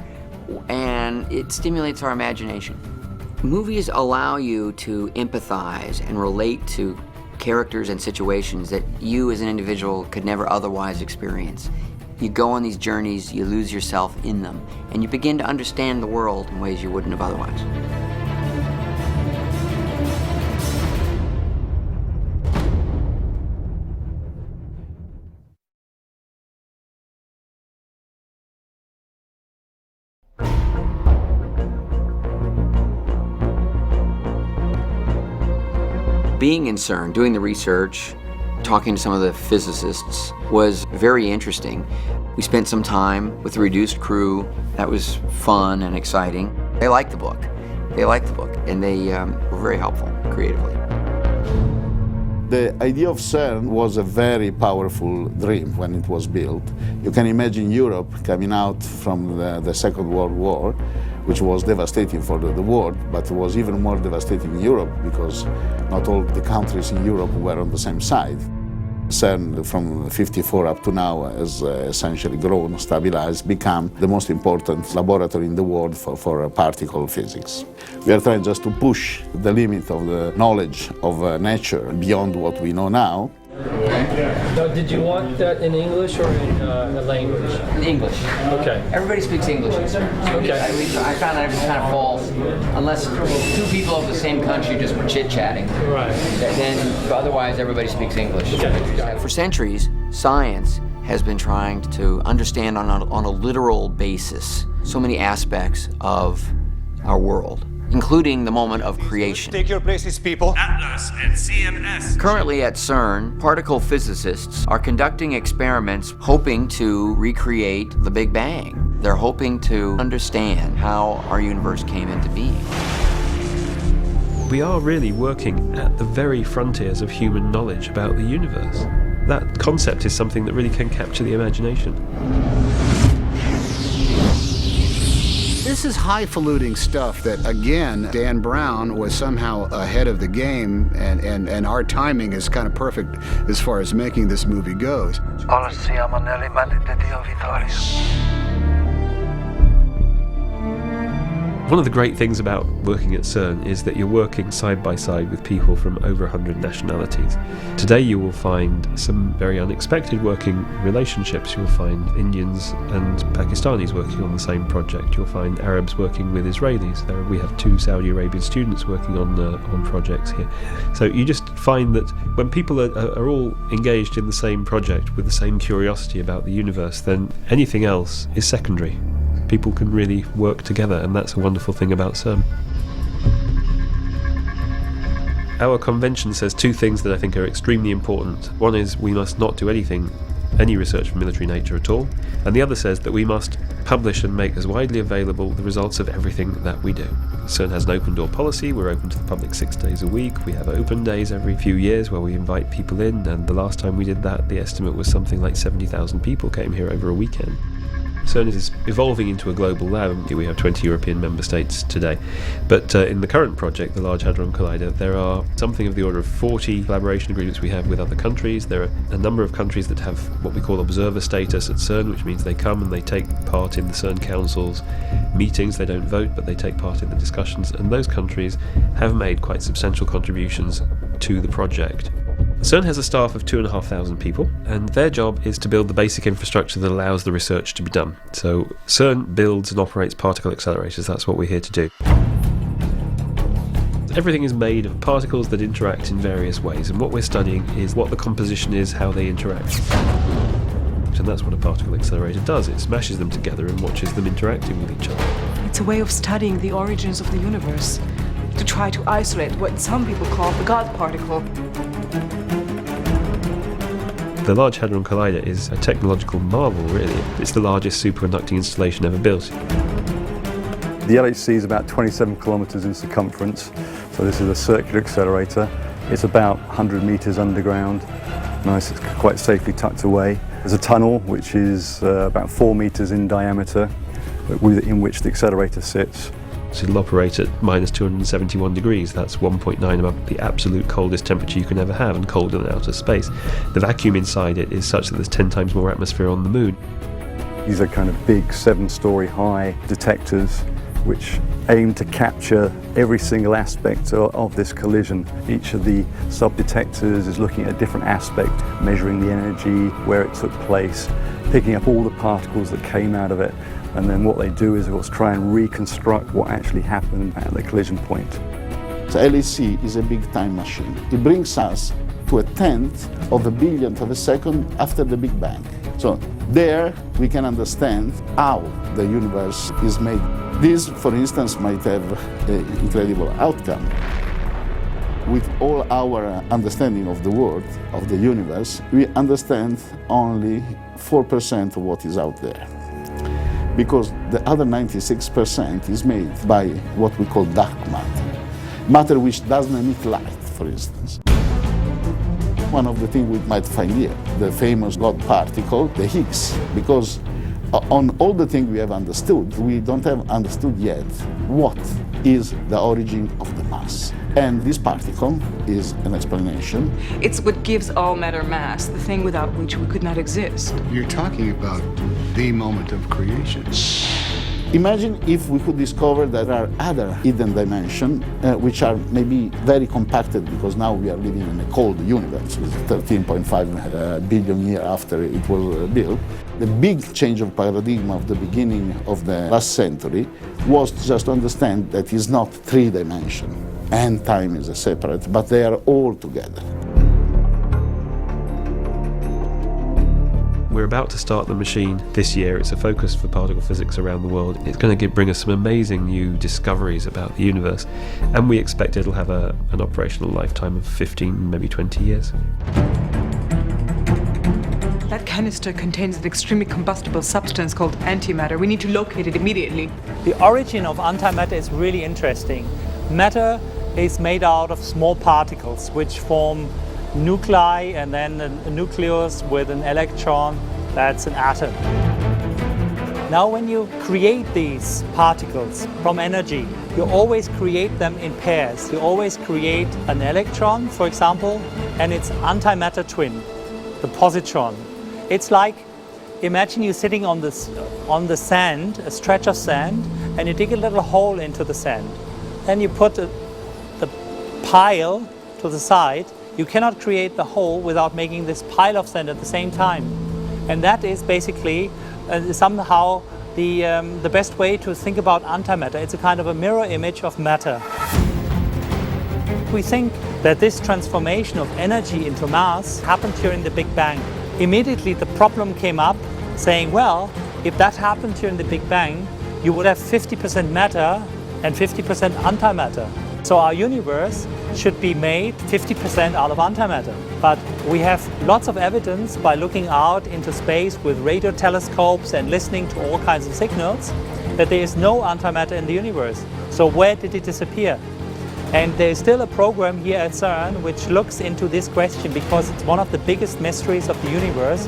And it stimulates our imagination. Movies allow you to empathize and relate to characters and situations that you as an individual could never otherwise experience. You go on these journeys, you lose yourself in them, and you begin to understand the world in ways you wouldn't have otherwise. Being in CERN, doing the research, talking to some of the physicists was very interesting. We spent some time with the reduced crew. That was fun and exciting. They liked the book. And they were very helpful creatively. The idea of CERN was a very powerful dream when it was built. You can imagine Europe coming out from the Second World War, which was devastating for the world, but it was even more devastating in Europe because not all the countries in Europe were on the same side. CERN from '54 up to now has essentially grown, stabilized, become the most important laboratory in the world for particle physics. We are trying just to push the limit of the knowledge of nature beyond what we know now. Now, did you want that in English or in a language? In English. Okay. Everybody speaks English. Okay. I found that it was kind of false, unless two people of the same country just were chit-chatting. Right. Then, otherwise, everybody speaks English. Okay. For centuries, science has been trying to understand on a literal basis so many aspects of our world, including the moment of creation. Take your places, people. Atlas and CMS. Currently at CERN, particle physicists are conducting experiments hoping to recreate the Big Bang. They're hoping to understand how our universe came into being. We are really working at the very frontiers of human knowledge about the universe. That concept is something that really can capture the imagination. This is highfalutin stuff that, again, Dan Brown was somehow ahead of the game, and our timing is kind of perfect as far as making this movie goes. One of the great things about working at CERN is that you're working side by side with people from over 100 nationalities. Today you will find some very unexpected working relationships. You'll find Indians and Pakistanis working on the same project. You'll find Arabs working with Israelis. We have 2 Saudi Arabian students working on projects here. So you just find that when people are all engaged in the same project with the same curiosity about the universe, then anything else is secondary. People can really work together, and that's a wonderful thing about CERN. Our convention says 2 things that I think are extremely important. One is we must not do any research of military nature at all, and the other says that we must publish and make as widely available the results of everything that we do. CERN has an open door policy. We're open to the public 6 days a week. We have open days every few years where we invite people in, and the last time we did that, the estimate was something like 70,000 people came here over a weekend. CERN is evolving into a global lab. We have 20 European member states today. But in the current project, the Large Hadron Collider, there are something of the order of 40 collaboration agreements we have with other countries. There are a number of countries that have what we call observer status at CERN, which means they come and they take part in the CERN Council's meetings. They don't vote, but they take part in the discussions. And those countries have made quite substantial contributions to the project. CERN has a staff of 2,500 people, and their job is to build the basic infrastructure that allows the research to be done. So CERN builds and operates particle accelerators. That's what we're here to do. Everything is made of particles that interact in various ways, and what we're studying is what the composition is, how they interact. And that's what a particle accelerator does. It smashes them together and watches them interacting with each other. It's a way of studying the origins of the universe, to try to isolate what some people call the God particle. The Large Hadron Collider is a technological marvel, really. It's the largest superconducting installation ever built. The LHC is about 27 kilometers in circumference, so this is a circular accelerator. It's about 100 meters underground, nice, it's quite safely tucked away. There's a tunnel which is about 4 meters in diameter, in which the accelerator sits. So it'll operate at minus 271 degrees. That's 1.9 above the absolute coldest temperature you can ever have, and colder than outer space. The vacuum inside it is such that there's 10 times more atmosphere on the moon. These are kind of big 7-story high detectors which aim to capture every single aspect of this collision. Each of the sub-detectors is looking at a different aspect, measuring the energy, where it took place, picking up all the particles that came out of it, and then what they do is, of course, try and reconstruct what actually happened at the collision point. So LHC is a big time machine. It brings us to 1/10 of a billionth of a second after the Big Bang. So there we can understand how the universe is made. This, for instance, might have an incredible outcome. With all our understanding of the world, of the universe, we understand only 4% of what is out there, because the other 96% is made by what we call dark matter. Matter which doesn't emit light, for instance. One of the things we might find here, the famous God particle, the Higgs, because on all the things we have understood, we don't have understood yet what is the origin of the mass. And this particle is an explanation. It's what gives all matter mass, the thing without which we could not exist. You're talking about the moment of creation. Imagine if we could discover that there are other hidden dimensions which are maybe very compacted, because now we are living in a cold universe, 13.5 billion years after it was built. The big change of paradigm of the beginning of the last century was just to understand that it's not 3 dimensions and time is a separate, but they are all together. We're about to start the machine this year. It's a focus for particle physics around the world. It's going to bring us some amazing new discoveries about the universe, and we expect it'll have an operational lifetime of 15, maybe 20 years. That canister contains an extremely combustible substance called antimatter. We need to locate it immediately. The origin of antimatter is really interesting. Matter is made out of small particles which form nuclei, and then a nucleus with an electron, that's an atom. Now when you create these particles from energy, you always create them in pairs. You always create an electron, for example, and its antimatter twin, the positron. It's like, imagine you sitting on the sand, a stretch of sand, and you dig a little hole into the sand. Then you put the pile to the side. You cannot create the hole without making this pile of sand at the same time. And that is basically somehow the best way to think about antimatter. It's a kind of a mirror image of matter. We think that this transformation of energy into mass happened during the Big Bang. Immediately the problem came up saying, well, if that happened during the Big Bang, you would have 50% matter and 50% antimatter. So our universe should be made 50% out of antimatter. But we have lots of evidence by looking out into space with radio telescopes and listening to all kinds of signals that there is no antimatter in the universe. So where did it disappear? And there is still a program here at CERN which looks into this question because it's one of the biggest mysteries of the universe.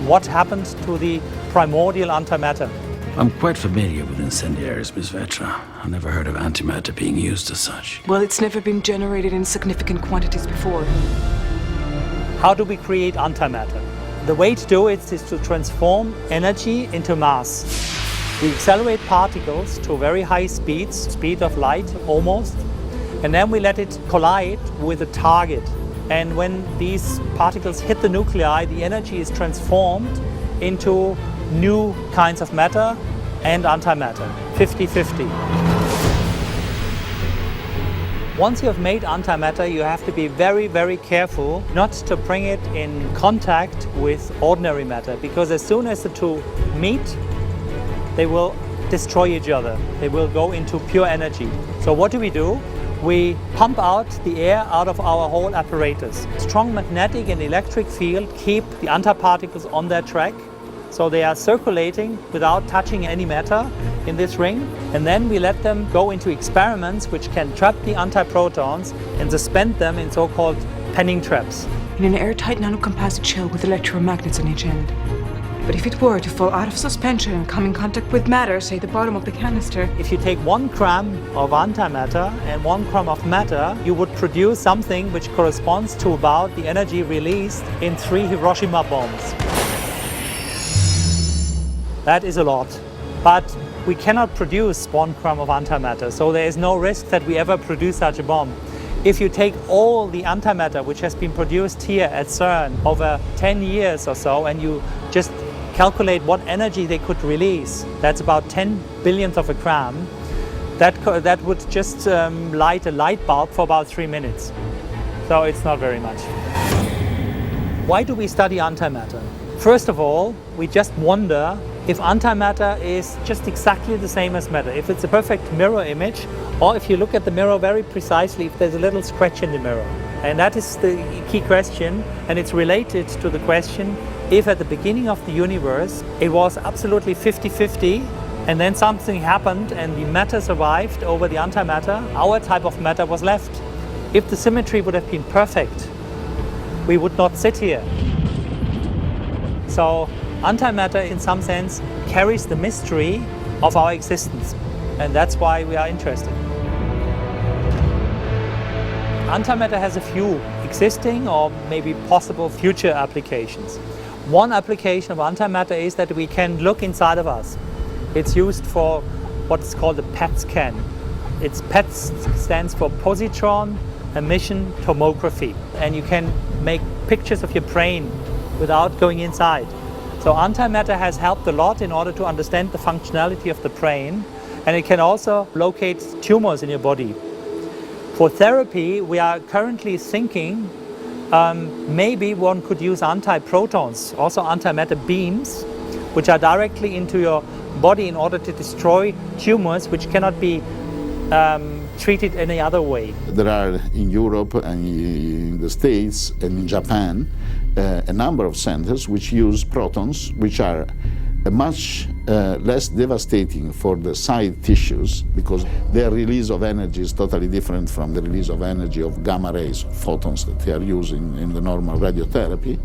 What happened to the primordial antimatter? I'm quite familiar with incendiaries, Miss Vetra. I've never heard of antimatter being used as such. Well, it's never been generated in significant quantities before. How do we create antimatter? The way to do it is to transform energy into mass. We accelerate particles to very high speeds, speed of light almost, and then we let it collide with a target. And when these particles hit the nuclei, the energy is transformed into new kinds of matter and antimatter, 50-50. Once you have made antimatter, you have to be very, very careful not to bring it in contact with ordinary matter, because as soon as the two meet, they will destroy each other. They will go into pure energy. So what do? We pump out the air out of our whole apparatus. Strong magnetic and electric field keep the antiparticles on their track, so they are circulating without touching any matter in this ring. And then we let them go into experiments which can trap the antiprotons and suspend them in so-called penning traps. In an airtight nanocomposite shell with electromagnets on each end. But if it were to fall out of suspension and come in contact with matter, say the bottom of the canister... If you take 1 gram of antimatter and 1 gram of matter, you would produce something which corresponds to about the energy released in 3 Hiroshima bombs. That is a lot. But we cannot produce 1 gram of antimatter, so there is no risk that we ever produce such a bomb. If you take all the antimatter which has been produced here at CERN over 10 years or so, and you just calculate what energy they could release, that's about 10 billionth of a gram, that would just light a light bulb for about 3 minutes. So it's not very much. Why do we study antimatter? First of all, we just wonder if antimatter is just exactly the same as matter, if it's a perfect mirror image, or if you look at the mirror very precisely, if there's a little scratch in the mirror. And that is the key question, and it's related to the question if at the beginning of the universe it was absolutely 50-50, and then something happened and the matter survived over the antimatter, our type of matter was left. If the symmetry would have been perfect, we would not sit here. So antimatter in some sense carries the mystery of our existence, and that's why we are interested. Antimatter has a few existing or maybe possible future applications. One application of antimatter is that we can look inside of us. It's used for what's called a PET scan. It's PET stands for positron emission tomography, and you can make pictures of your brain without going inside. So antimatter has helped a lot in order to understand the functionality of the brain, and it can also locate tumors in your body. For therapy, we are currently thinking maybe one could use antiprotons, also antimatter beams, which are directly into your body in order to destroy tumors which cannot be treated any other way. There are in Europe and in the States and in Japan a number of centers which use protons, which are much less devastating for the side tissues, because their release of energy is totally different from the release of energy of gamma rays, photons that they are using in the normal radiotherapy.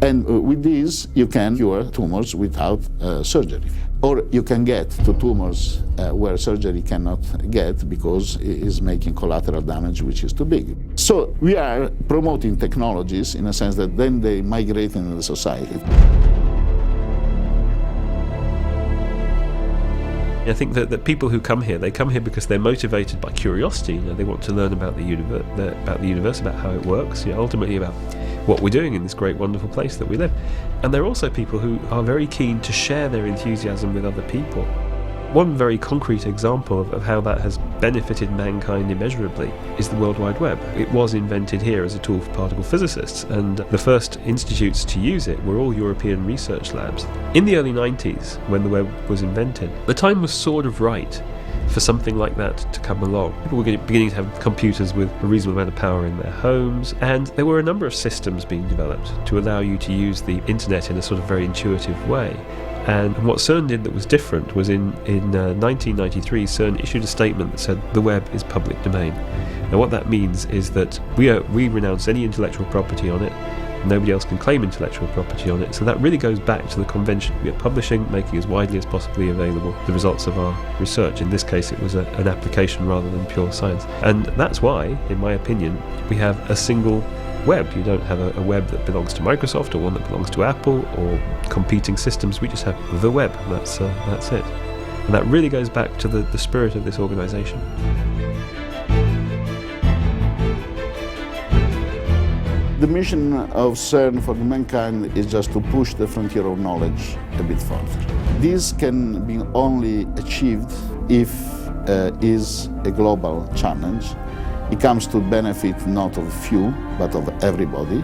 And with these, you can cure tumors without surgery. Or you can get to tumors where surgery cannot get because it is making collateral damage which is too big. So we are promoting technologies in a sense that then they migrate into the society. I think that people who come here, they come here because they're motivated by curiosity. They want to learn about the universe, about how it works, ultimately about what we're doing in this great, wonderful place that we live. And they're also people who are very keen to share their enthusiasm with other people. One very concrete example of how that has benefited mankind immeasurably is the World Wide Web. It was invented here as a tool for particle physicists, and the first institutes to use it were all European research labs. In the early 90s, when the web was invented, the time was sort of right for something like that to come along. People were beginning to have computers with a reasonable amount of power in their homes, and there were a number of systems being developed to allow you to use the internet in a sort of very intuitive way. And what CERN did that was different was in 1993, CERN issued a statement that said the web is public domain. Now what that means is that we renounce any intellectual property on it. Nobody else can claim intellectual property on it. So that really goes back to the convention. We are publishing, making as widely as possibly available the results of our research. In this case, it was an application rather than pure science. And that's why, in my opinion, we have a single web. You don't have a web that belongs to Microsoft or one that belongs to Apple or competing systems. We just have the web. That's it. And that really goes back to the spirit of this organization. The mission of CERN for mankind is just to push the frontier of knowledge a bit further. This can be only achieved if is a global challenge. It comes to benefit not of few, but of everybody.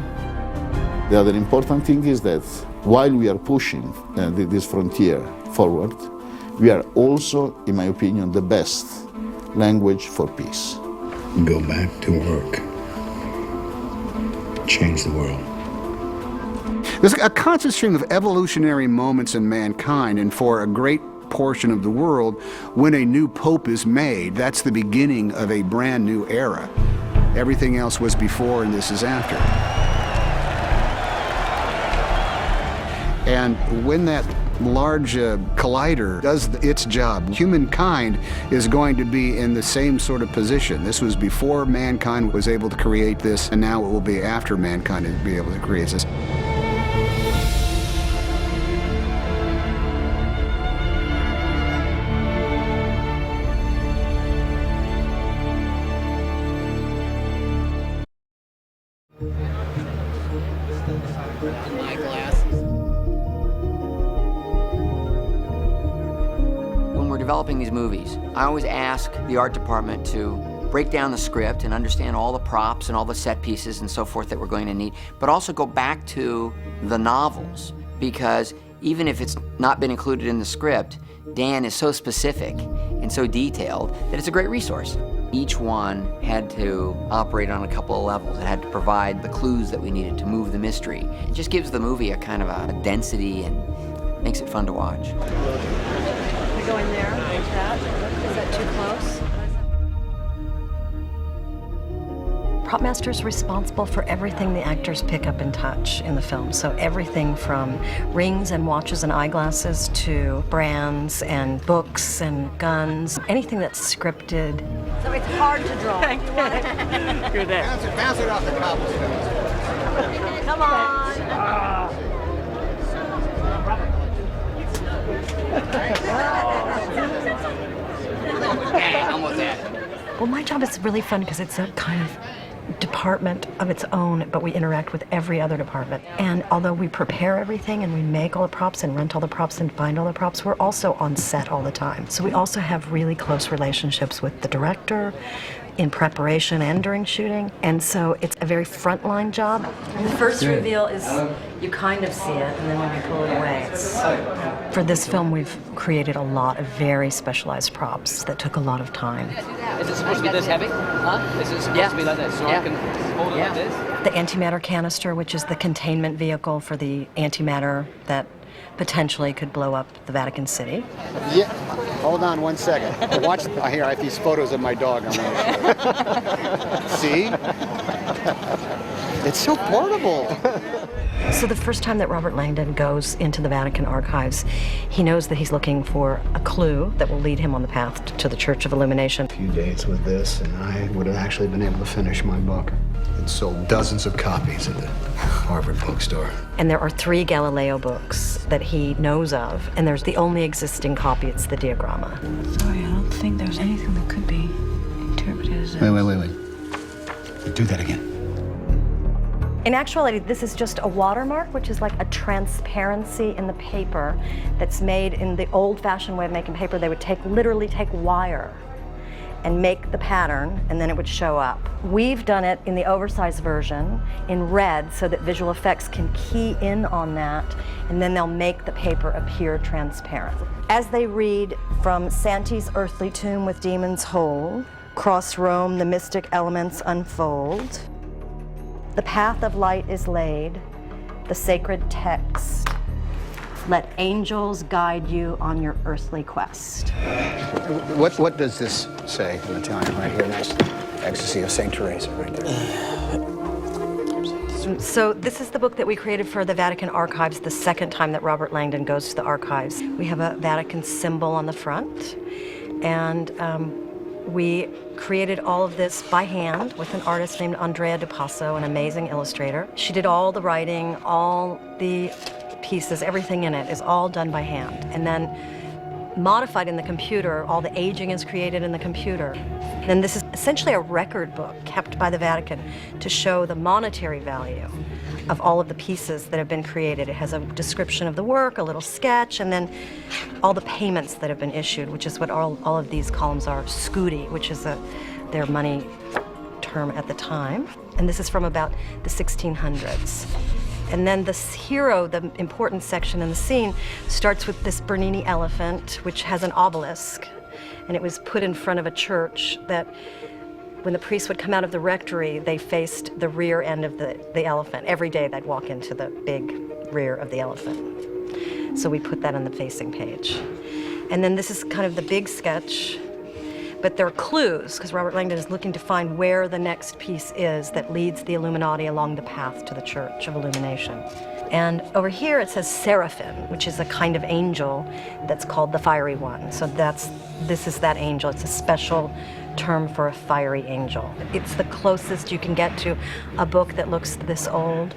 The other important thing is that while we are pushing this frontier forward, we are also, in my opinion, the best language for peace. Go back to work. Change the world. There's a constant stream of evolutionary moments in mankind, and for a great portion of the world, when a new pope is made, that's the beginning of a brand new era. Everything else was before and this is after. And when that large collider does its job, humankind is going to be in the same sort of position. This was before mankind was able to create this, and now it will be after mankind will be able to create this. Developing these movies, I always ask the art department to break down the script and understand all the props and all the set pieces and so forth that we're going to need, but also go back to the novels, because even if it's not been included in the script, Dan is so specific and so detailed that it's a great resource. Each one had to operate on a couple of levels. It had to provide the clues that we needed to move the mystery. It just gives the movie a kind of a density and makes it fun to watch. Go in there like that. Is that too close? Prop master is responsible for everything the actors pick up and touch in the film. So everything from rings and watches and eyeglasses to brands and books and guns, anything that's scripted. So it's hard to draw. Good day. Bounce it off the cobblestones. Come on. Almost there. Well, my job is really fun because it's a kind of department of its own, but we interact with every other department. And although we prepare everything and we make all the props and rent all the props and find all the props, we're also on set all the time. So we also have really close relationships with the director in preparation and during shooting. And so it's a very frontline job. The first reveal is you kind of see it, and then when you pull it away, it's... For this film, we've created a lot of very specialized props that took a lot of time. Is it supposed to be this heavy? Huh? Is it supposed to be like this? So I can hold it like this? The antimatter canister, which is the containment vehicle for the antimatter that potentially could blow up the Vatican City. Yeah, hold on 1 second. Watch, here, I have these photos of my dog. See? It's so portable. So the first time that Robert Langdon goes into the Vatican archives, he knows that he's looking for a clue that will lead him on the path to the Church of Illumination. A few days with this, and I would have actually been able to finish my book. It sold dozens of copies at the Harvard bookstore. And there are 3 Galileo books that he knows of, and there's the only existing copy, it's the Diagramma. Sorry, I don't think there's anything that could be interpreted as a... Wait. Do that again. In actuality, this is just a watermark, which is like a transparency in the paper that's made in the old-fashioned way of making paper. They would literally take wire and make the pattern, and then it would show up. We've done it in the oversized version in red so that visual effects can key in on that, and then they'll make the paper appear transparent. As they read from Santi's earthly tomb with demons hold, cross Rome, the mystic elements unfold. The path of light is laid, the sacred text. Let angels guide you on your earthly quest. What does this say in Italian right here next? Ecstasy of St. Teresa right there. So this is the book that we created for the Vatican archives the second time that Robert Langdon goes to the archives. We have a Vatican symbol on the front, and we created all of this by hand with an artist named Andrea De Passo, an amazing illustrator. She did all the writing, all the pieces, everything in it is all done by hand. And then modified in the computer, all the aging is created in the computer. And this is essentially a record book kept by the Vatican to show the monetary value of all of the pieces that have been created. It has a description of the work, a little sketch, and then all the payments that have been issued, which is what all of these columns are. Scudi, which is their money term at the time. And this is from about the 1600s. And then this hero, the important section in the scene, starts with this Bernini elephant, which has an obelisk. And it was put in front of a church that when the priests would come out of the rectory, they faced the rear end of the elephant. Every day they'd walk into the big rear of the elephant. So we put that on the facing page. And then this is kind of the big sketch, but there are clues, because Robert Langdon is looking to find where the next piece is that leads the Illuminati along the path to the Church of Illumination. And over here it says seraphim, which is a kind of angel that's called the fiery one. So this is that angel. It's a special term for a fiery angel. It's the closest you can get to a book that looks this old.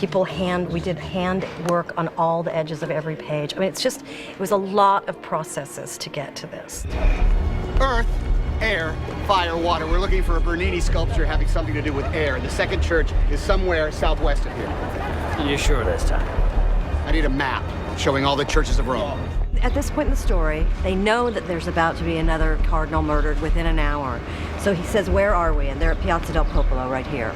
We did hand work on all the edges of every page. I mean, it was a lot of processes to get to this. Earth, air, fire, water. We're looking for a Bernini sculpture having something to do with air. The second church is somewhere southwest of here. You sure this time? I need a map showing all the churches of Rome. At this point in the story, they know that there's about to be another cardinal murdered within an hour. So he says, where are we? And they're at Piazza del Popolo right here.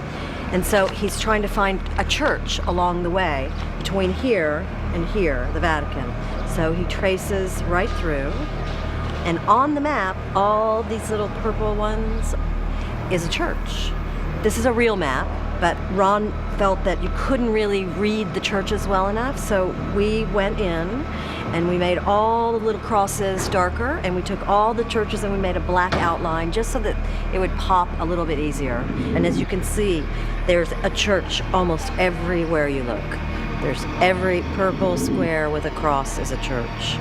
And so he's trying to find a church along the way between here and here, the Vatican. So he traces right through. And on the map, all these little purple ones is a church. This is a real map, but Ron felt that you couldn't really read the churches well enough, so we went in and we made all the little crosses darker, and we took all the churches and we made a black outline just so that it would pop a little bit easier. And as you can see, there's a church almost everywhere you look. There's every purple square with a cross is a church.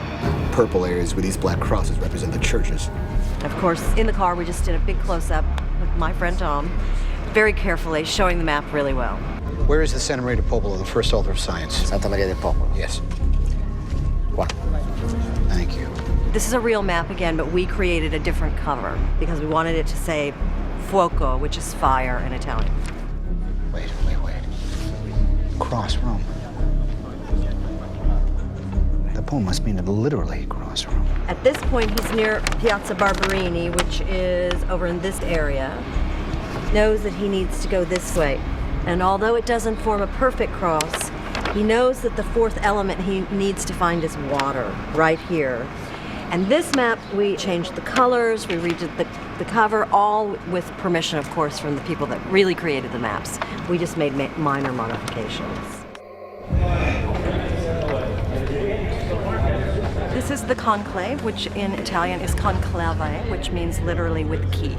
Purple areas with these black crosses represent the churches. Of course, in the car, we just did a big close-up with my friend Tom, very carefully, showing the map really well. Where is the Santa Maria del Popolo, the first altar of science? Santa Maria del Popolo. Yes. Wow. Thank you. This is a real map again, but we created a different cover because we wanted it to say fuoco, which is fire in Italian. Wait. Cross Rome. The poem must mean literally cross Rome. At this point, he's near Piazza Barberini, which is over in this area. Knows that he needs to go this way. And although it doesn't form a perfect cross, he knows that the fourth element he needs to find is water, right here. And this map, we changed the colors, we redid the cover, all with permission, of course, from the people that really created the maps. We just made minor modifications. This This is the conclave, which in Italian is conclave, which means literally with key.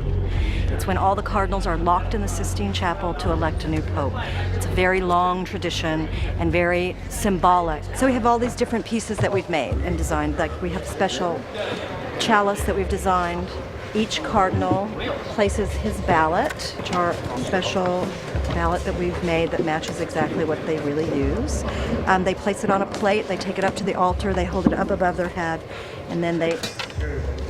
It's when all the cardinals are locked in the Sistine Chapel to elect a new pope. It's a very long tradition and very symbolic. So we have all these different pieces that we've made and designed. Like we have special chalice that we've designed. Each cardinal places his ballot, which are special ballot that we've made that matches exactly what they really use. They place it on a plate, they take it up to the altar, they hold it up above their head, and then they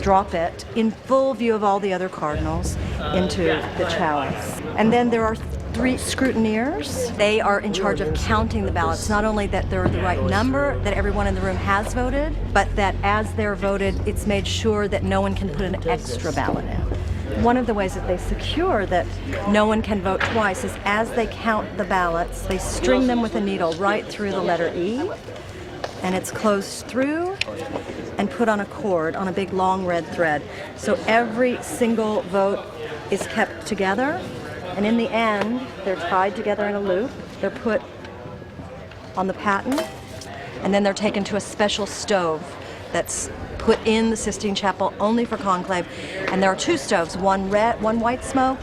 drop it in full view of all the other cardinals into the chalice. And then there are 3 scrutineers. They are in charge of counting the ballots. Not only that they're the right number, that everyone in the room has voted, but that as they're voted, it's made sure that no one can put an extra ballot in. One of the ways that they secure that no one can vote twice is as they count the ballots, they string them with a needle right through the letter E, and it's closed through and put on a cord on a big long red thread. So every single vote is kept together, and in the end, they're tied together in a loop. They're put on the paten, and then they're taken to a special stove that's put in the Sistine Chapel only for conclave. And there are 2 stoves, one white smoke,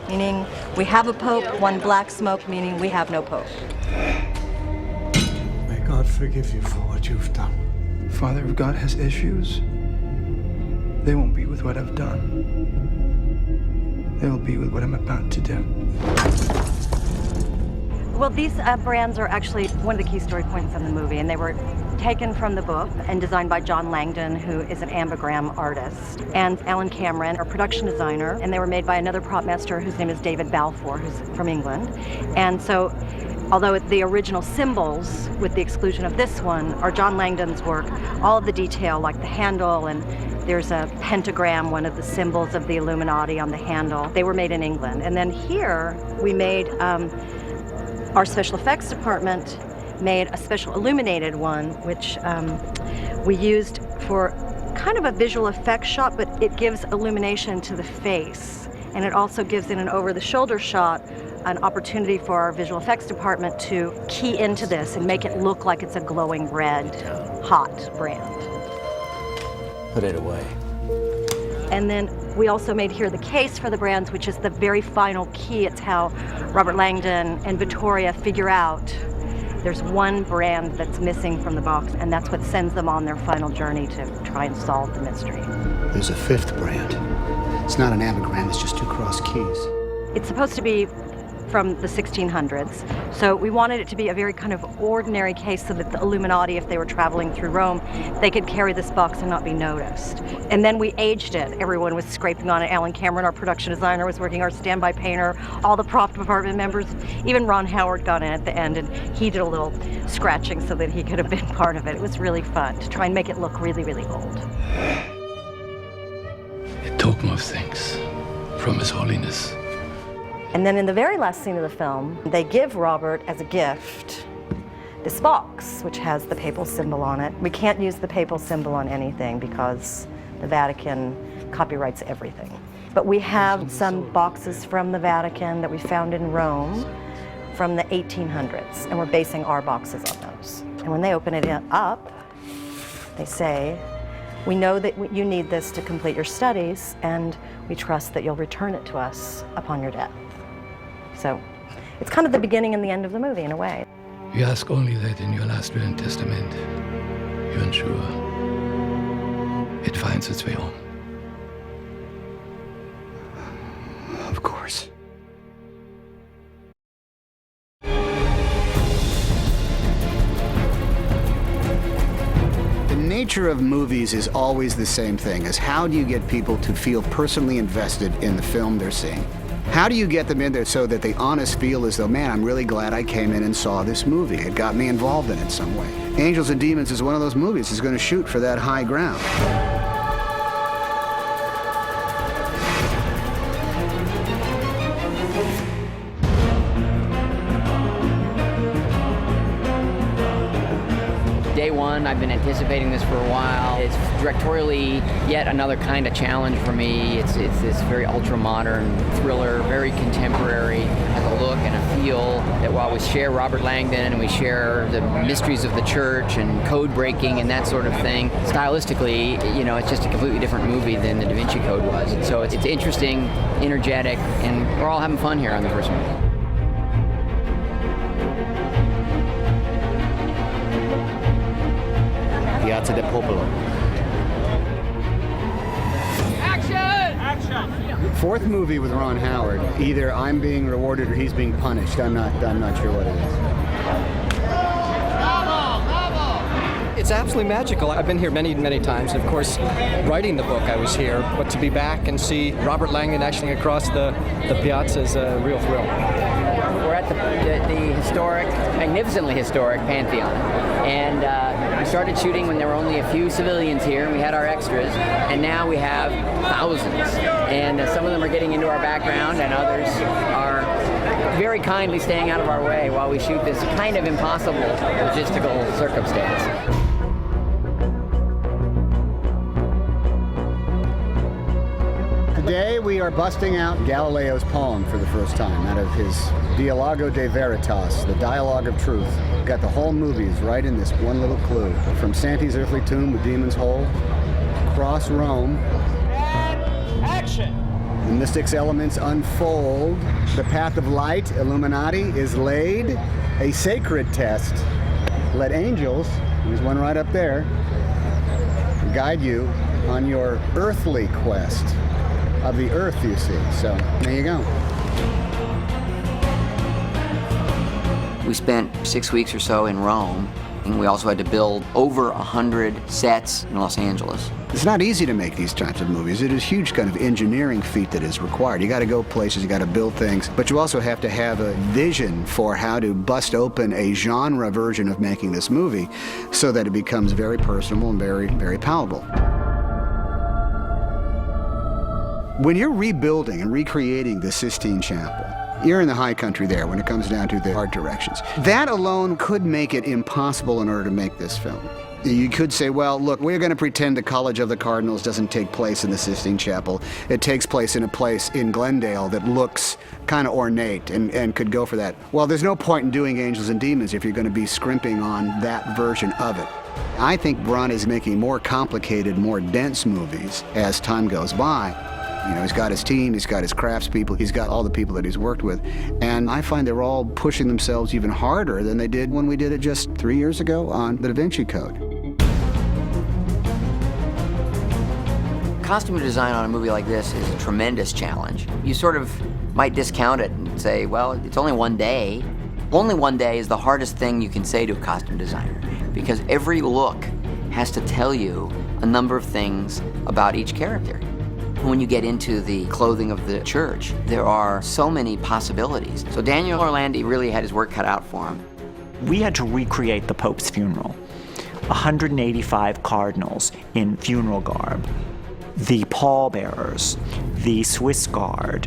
meaning we have a pope, one black smoke, meaning we have no pope. May God forgive you for what you've done. Father, if God has issues, they won't be with what I've done. They will be with what I'm about to do. Well, these brands are actually one of the key story points in the movie, and they were taken from the book and designed by John Langdon, who is an ambigram artist, and Alan Cameron, our production designer, and they were made by another prop master whose name is David Balfour, who's from England. And so, although the original symbols, with the exclusion of this one, are John Langdon's work, all of the detail, like the handle, and there's a pentagram, one of the symbols of the Illuminati on the handle, they were made in England. And then here, we made, our special effects department made a special illuminated one, which we used for kind of a visual effects shot, but it gives illumination to the face. And it also gives, in an over-the-shoulder shot, an opportunity for our visual effects department to key into this and make it look like it's a glowing red, hot brand. Put it away. And then we also made here the case for the brands, which is the very final key. It's how Robert Langdon and Vittoria figure out there's one brand that's missing from the box, and that's what sends them on their final journey to try and solve the mystery. There's a 5th brand. It's not an anagram, it's just 2 cross keys. It's supposed to be from the 1600s, so we wanted it to be a very kind of ordinary case so that the Illuminati, if they were traveling through Rome, they could carry this box and not be noticed. And then we aged it. Everyone was scraping on it. Alan Cameron, our production designer, was working, our standby painter, all the prop department members, even Ron Howard got in at the end, and he did a little scratching so that he could have been part of it. It was really fun to try and make it look really, really old. A token of thanks from His Holiness. And then in the very last scene of the film, they give Robert as a gift this box, which has the papal symbol on it. We can't use the papal symbol on anything because the Vatican copyrights everything. But we have some boxes from the Vatican that we found in Rome from the 1800s, and we're basing our boxes on those. And when they open it up, they say, "We know that you need this to complete your studies, and we trust that you'll return it to us upon your death." So it's kind of the beginning and the end of the movie in a way. We ask only that in your last will and testament, you ensure it finds its way home. Of course. The nature of movies is always the same thing, is how do you get people to feel personally invested in the film they're seeing? How do you get them in there so that they honestly feel as though, man, I'm really glad I came in and saw this movie. It got me involved in it some way. Angels and Demons is one of those movies that's going to shoot for that high ground. Day one. I've been anticipating this for a while. It's directorially yet another kind of challenge for me. It's this very ultra-modern thriller, very contemporary, has a look and a feel that while we share Robert Langdon and we share the mysteries of the church and code breaking and that sort of thing, stylistically, you know, it's just a completely different movie than the Da Vinci Code was. And so it's interesting, energetic, and we're all having fun here on the first one. Piazza del Popolo. Action! Fourth movie with Ron Howard. Either I'm being rewarded or he's being punished. I'm not sure what it is. It's absolutely magical. I've been here many, many times. Of course, writing the book, I was here. But to be back and see Robert Langdon actually across the piazza is a real thrill. We're at the historic, magnificently historic Pantheon. And we started shooting when there were only a few civilians here, and we had our extras. And now we have thousands. And some of them are getting into our background, and others are very kindly staying out of our way while we shoot this kind of impossible logistical circumstance. Today we are busting out Galileo's poem for the first time out of his Dialogo de Veritas, the Dialogue of Truth. We've got the whole movies right in this one little clue. From Santi's earthly tomb, the Demon's Hole, across Rome. And action! The mystic's elements unfold. The path of light, Illuminati, is laid. A sacred test. Let angels, there's one right up there, guide you on your earthly quest. Of the earth, you see. So there you go. We spent 6 weeks or so in Rome, and we also had to build over 100 sets in Los Angeles. It's not easy to make these types of movies. It is a huge kind of engineering feat that is required. You got to go places, you got to build things, but you also have to have a vision for how to bust open a genre version of making this movie so that it becomes very personal and very, very palatable. When you're rebuilding and recreating the Sistine Chapel, you're in the high country there when it comes down to the art directions. That alone could make it impossible in order to make this film. You could say, well, look, we're going to pretend the College of the Cardinals doesn't take place in the Sistine Chapel. It takes place in a place in Glendale that looks kind of ornate and could go for that. Well, there's no point in doing Angels and Demons if you're going to be scrimping on that version of it. I think Bron is making more complicated, more dense movies as time goes by. You know, he's got his team, he's got his craftspeople, he's got all the people that he's worked with. And I find they're all pushing themselves even harder than they did when we did it just 3 years ago on the Da Vinci Code. Costume design on a movie like this is a tremendous challenge. You sort of might discount it and say, well, it's only one day. Only one day is the hardest thing you can say to a costume designer, because every look has to tell you a number of things about each character. When you get into the clothing of the church, there are so many possibilities. So Daniel Orlandi really had his work cut out for him. We had to recreate the Pope's funeral. 185 cardinals in funeral garb, the pallbearers, the Swiss Guard,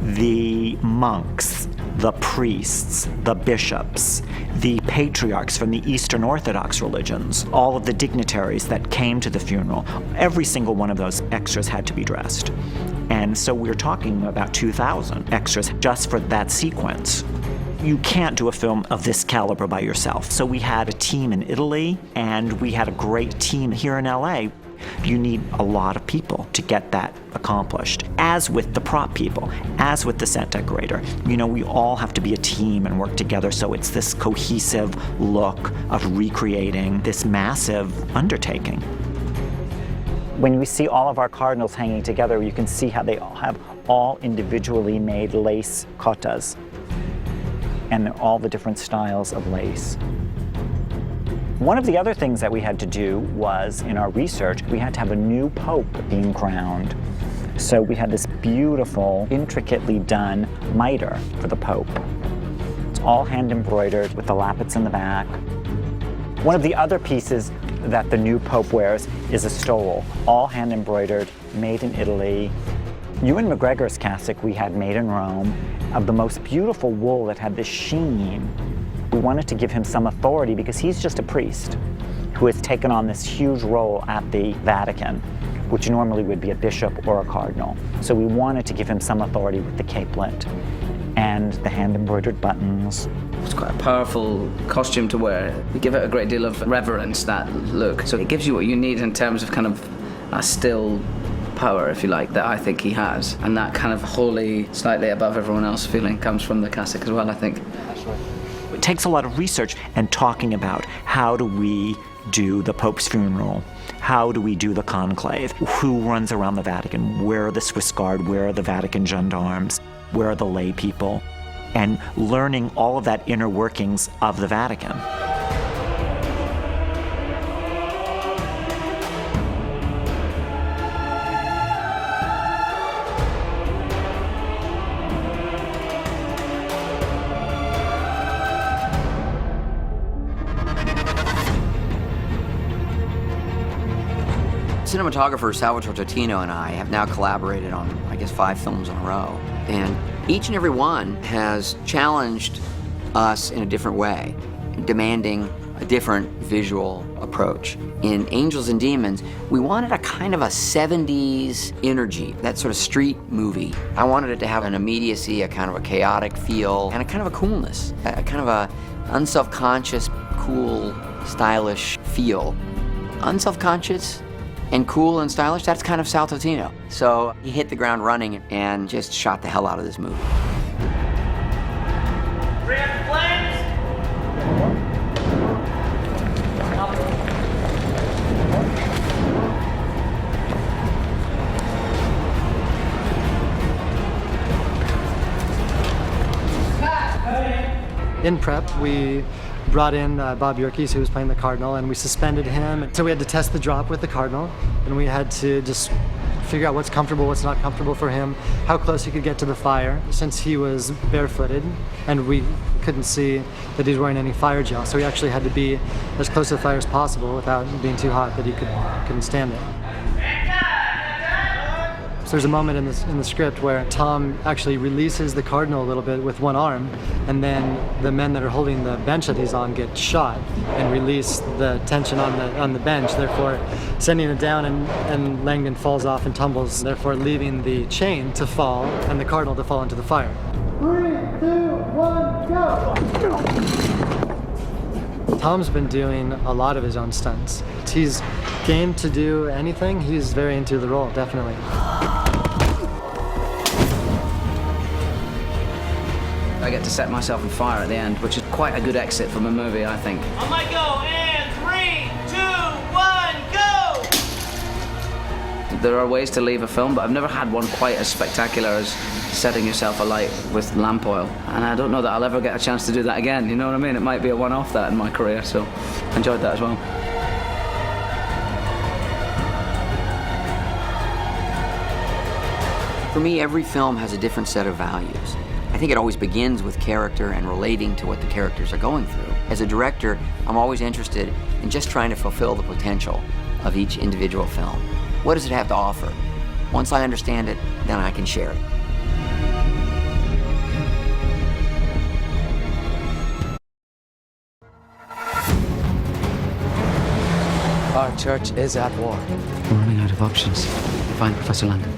the monks, the priests, the bishops, the patriarchs from the Eastern Orthodox religions, all of the dignitaries that came to the funeral. Every single one of those extras had to be dressed. And so we're talking about 2,000 extras just for that sequence. You can't do a film of this caliber by yourself. So we had a team in Italy, and we had a great team here in LA. You need a lot of people to get that accomplished. As with the prop people, as with the set decorator, you know, we all have to be a team and work together, so it's this cohesive look of recreating this massive undertaking. When we see all of our cardinals hanging together, you can see how they all have all individually made lace cotas, and all the different styles of lace. One of the other things that we had to do was, in our research, we had to have a new pope being crowned. So we had this beautiful, intricately done mitre for the pope. It's all hand embroidered with the lappets in the back. One of the other pieces that the new pope wears is a stole, all hand embroidered, made in Italy. Ewan McGregor's cassock we had made in Rome, of the most beautiful wool that had this sheen. We wanted to give him some authority because he's just a priest. who has taken on this huge role at the Vatican, which normally would be a bishop or a cardinal. So we wanted to give him some authority with the capelet and the hand-embroidered buttons. It's quite a powerful costume to wear. We give it a great deal of reverence, that look. So it gives you what you need in terms of kind of a still power, if you like, that I think he has. And that kind of holy, slightly above everyone else feeling comes from the cassock as well, I think. It takes a lot of research and talking about how do we do the Pope's funeral? How do we do the conclave? Who runs around the Vatican? Where are the Swiss Guard? Where are the Vatican gendarmes? Where are the lay people? And learning all of that inner workings of the Vatican. Cinematographer Salvatore Totino and I have now collaborated on, I guess, 5 films in a row. And each and every one has challenged us in a different way, demanding a different visual approach. In Angels and Demons, we wanted a kind of a 70s energy, that sort of street movie. I wanted it to have an immediacy, a kind of a chaotic feel, and a kind of a coolness, a kind of a unself-conscious, cool, stylish feel. Unself-conscious and cool and stylish, that's kind of Sal Totino. So he hit the ground running and just shot the hell out of this movie. Red flames! In prep, we brought in Bob Yerkes, who was playing the Cardinal, and we suspended him. So we had to test the drop with the Cardinal, and we had to just figure out what's comfortable, what's not comfortable for him, how close he could get to the fire, since he was barefooted, and we couldn't see that he was wearing any fire gel. So we actually had to be as close to the fire as possible without being too hot that he couldn't stand it. So there's a moment in the script where Tom actually releases the Cardinal a little bit with one arm, and then the men that are holding the bench that he's on get shot and release the tension on the bench, therefore sending it down, and Langdon falls off and tumbles, therefore leaving the chain to fall and the Cardinal to fall into the fire. 3, 2, 1, go! Tom's been doing a lot of his own stunts. He's game to do anything. He's very into the role, definitely. I get to set myself on fire at the end, which is quite a good exit from a movie, I think. On my go, and 3, 2, 1, go! There are ways to leave a film, but I've never had one quite as spectacular as setting yourself alight with lamp oil. And I don't know that I'll ever get a chance to do that again, you know what I mean? It might be a one-off that in my career, so I enjoyed that as well. For me, every film has a different set of values. I think it always begins with character and relating to what the characters are going through. As a director, I'm always interested in just trying to fulfill the potential of each individual film. What does it have to offer? Once I understand it, then I can share it. Our church is at war. We're running out of options. Find Professor Langdon.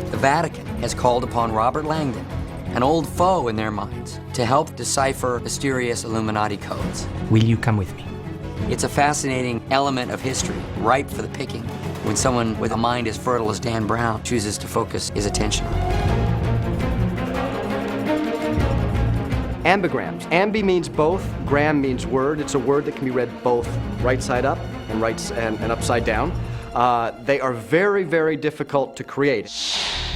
The Vatican has called upon Robert Langdon, an old foe in their minds, to help decipher mysterious Illuminati codes. Will you come with me? It's a fascinating element of history, ripe for the picking, when someone with a mind as fertile as Dan Brown chooses to focus his attention on it. Ambigrams. Ambi means both, gram means word. It's a word that can be read both right side up and and upside down. They are very, very difficult to create.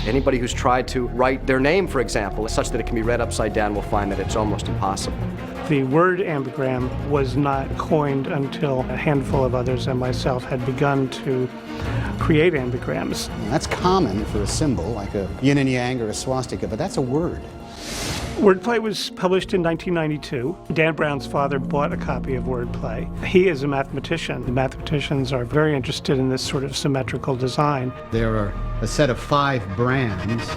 Anybody who's tried to write their name, for example, such that it can be read upside down will find that it's almost impossible. The word ambigram was not coined until a handful of others and myself had begun to create ambigrams. That's common for a symbol, like a yin and yang or a swastika, but that's a word. Wordplay was published in 1992. Dan Brown's father bought a copy of Wordplay. He is a mathematician. The mathematicians are very interested in this sort of symmetrical design. There are a set of 5 brands.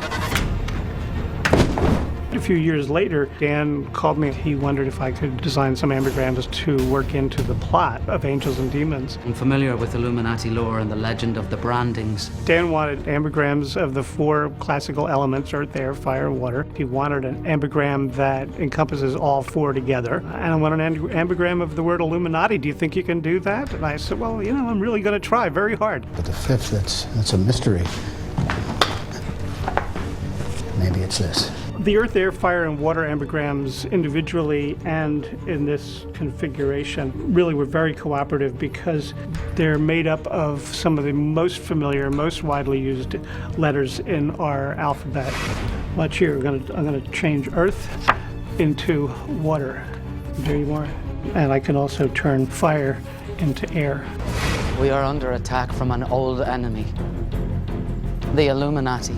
A few years later, Dan called me. He wondered if I could design some ambigrams to work into the plot of Angels and Demons. I'm familiar with Illuminati lore and the legend of the brandings. Dan wanted ambigrams of the 4 classical elements, earth, air, fire, and water. He wanted an ambigram that encompasses all 4 together. And I want an ambigram of the word Illuminati. Do you think you can do that? And I said, well, I'm really going to try very hard. But the 5th, that's a mystery. Maybe it's this. The earth, air, fire, and water ambigrams individually and in this configuration really were very cooperative because they're made up of some of the most familiar, most widely used letters in our alphabet. Watch here, I'm going to change earth into water. Do you more? And I can also turn fire into air. We are under attack from an old enemy, the Illuminati.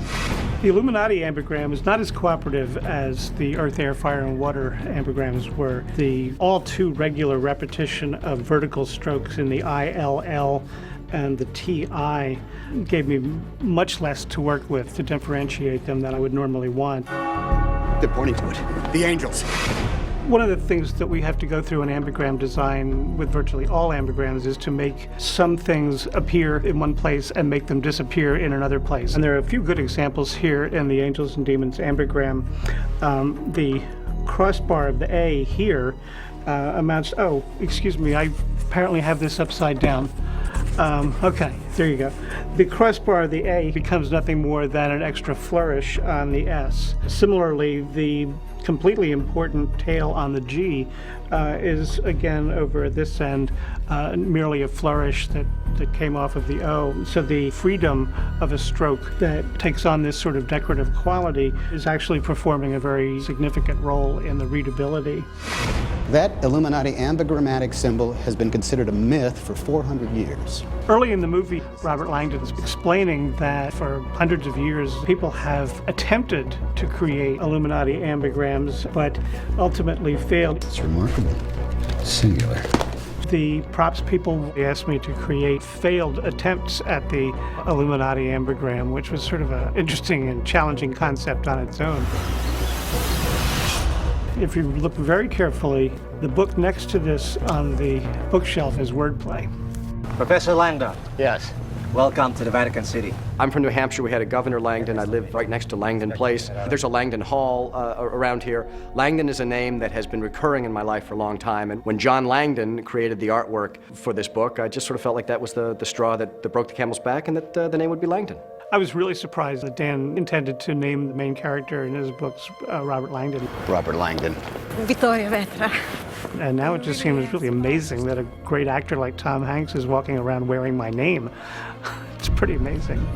The Illuminati ambigram is not as cooperative as the earth, air, fire, and water ambigrams were. The all too regular repetition of vertical strokes in the ILL and the TI gave me much less to work with to differentiate them than I would normally want. They're pointing to it. The angels. One of the things that we have to go through in ambigram design with virtually all ambigrams is to make some things appear in one place and make them disappear in another place. And there are a few good examples here in the Angels and Demons ambigram. The crossbar of the A here amounts, oh, excuse me, I apparently have this upside down. Okay, there you go. The crossbar of the A becomes nothing more than an extra flourish on the S. Similarly, the completely important tail on the G is again over at this end merely a flourish that came off of the O. So the freedom of a stroke that takes on this sort of decorative quality is actually performing a very significant role in the readability. That Illuminati ambigrammatic symbol has been considered a myth for 400 years. Early in the movie, Robert Langdon's explaining that for hundreds of years, people have attempted to create Illuminati ambigrams, but ultimately failed. It's remarkable. Singular. The props people asked me to create failed attempts at the Illuminati ambigram, which was sort of an interesting and challenging concept on its own. If you look very carefully, the book next to this on the bookshelf is wordplay. Professor Langdon. Yes. Welcome to the Vatican City. I'm from New Hampshire. We had a Governor Langdon. I live right next to Langdon Place. There's a Langdon Hall around here. Langdon is a name that has been recurring in my life for a long time. And when John Langdon created the artwork for this book, I just sort of felt like that was the straw that broke the camel's back and that the name would be Langdon. I was really surprised that Dan intended to name the main character in his books Robert Langdon. Robert Langdon. Vittoria Vetra. And now it just seems really amazing that a great actor like Tom Hanks is walking around wearing my name. It's pretty amazing.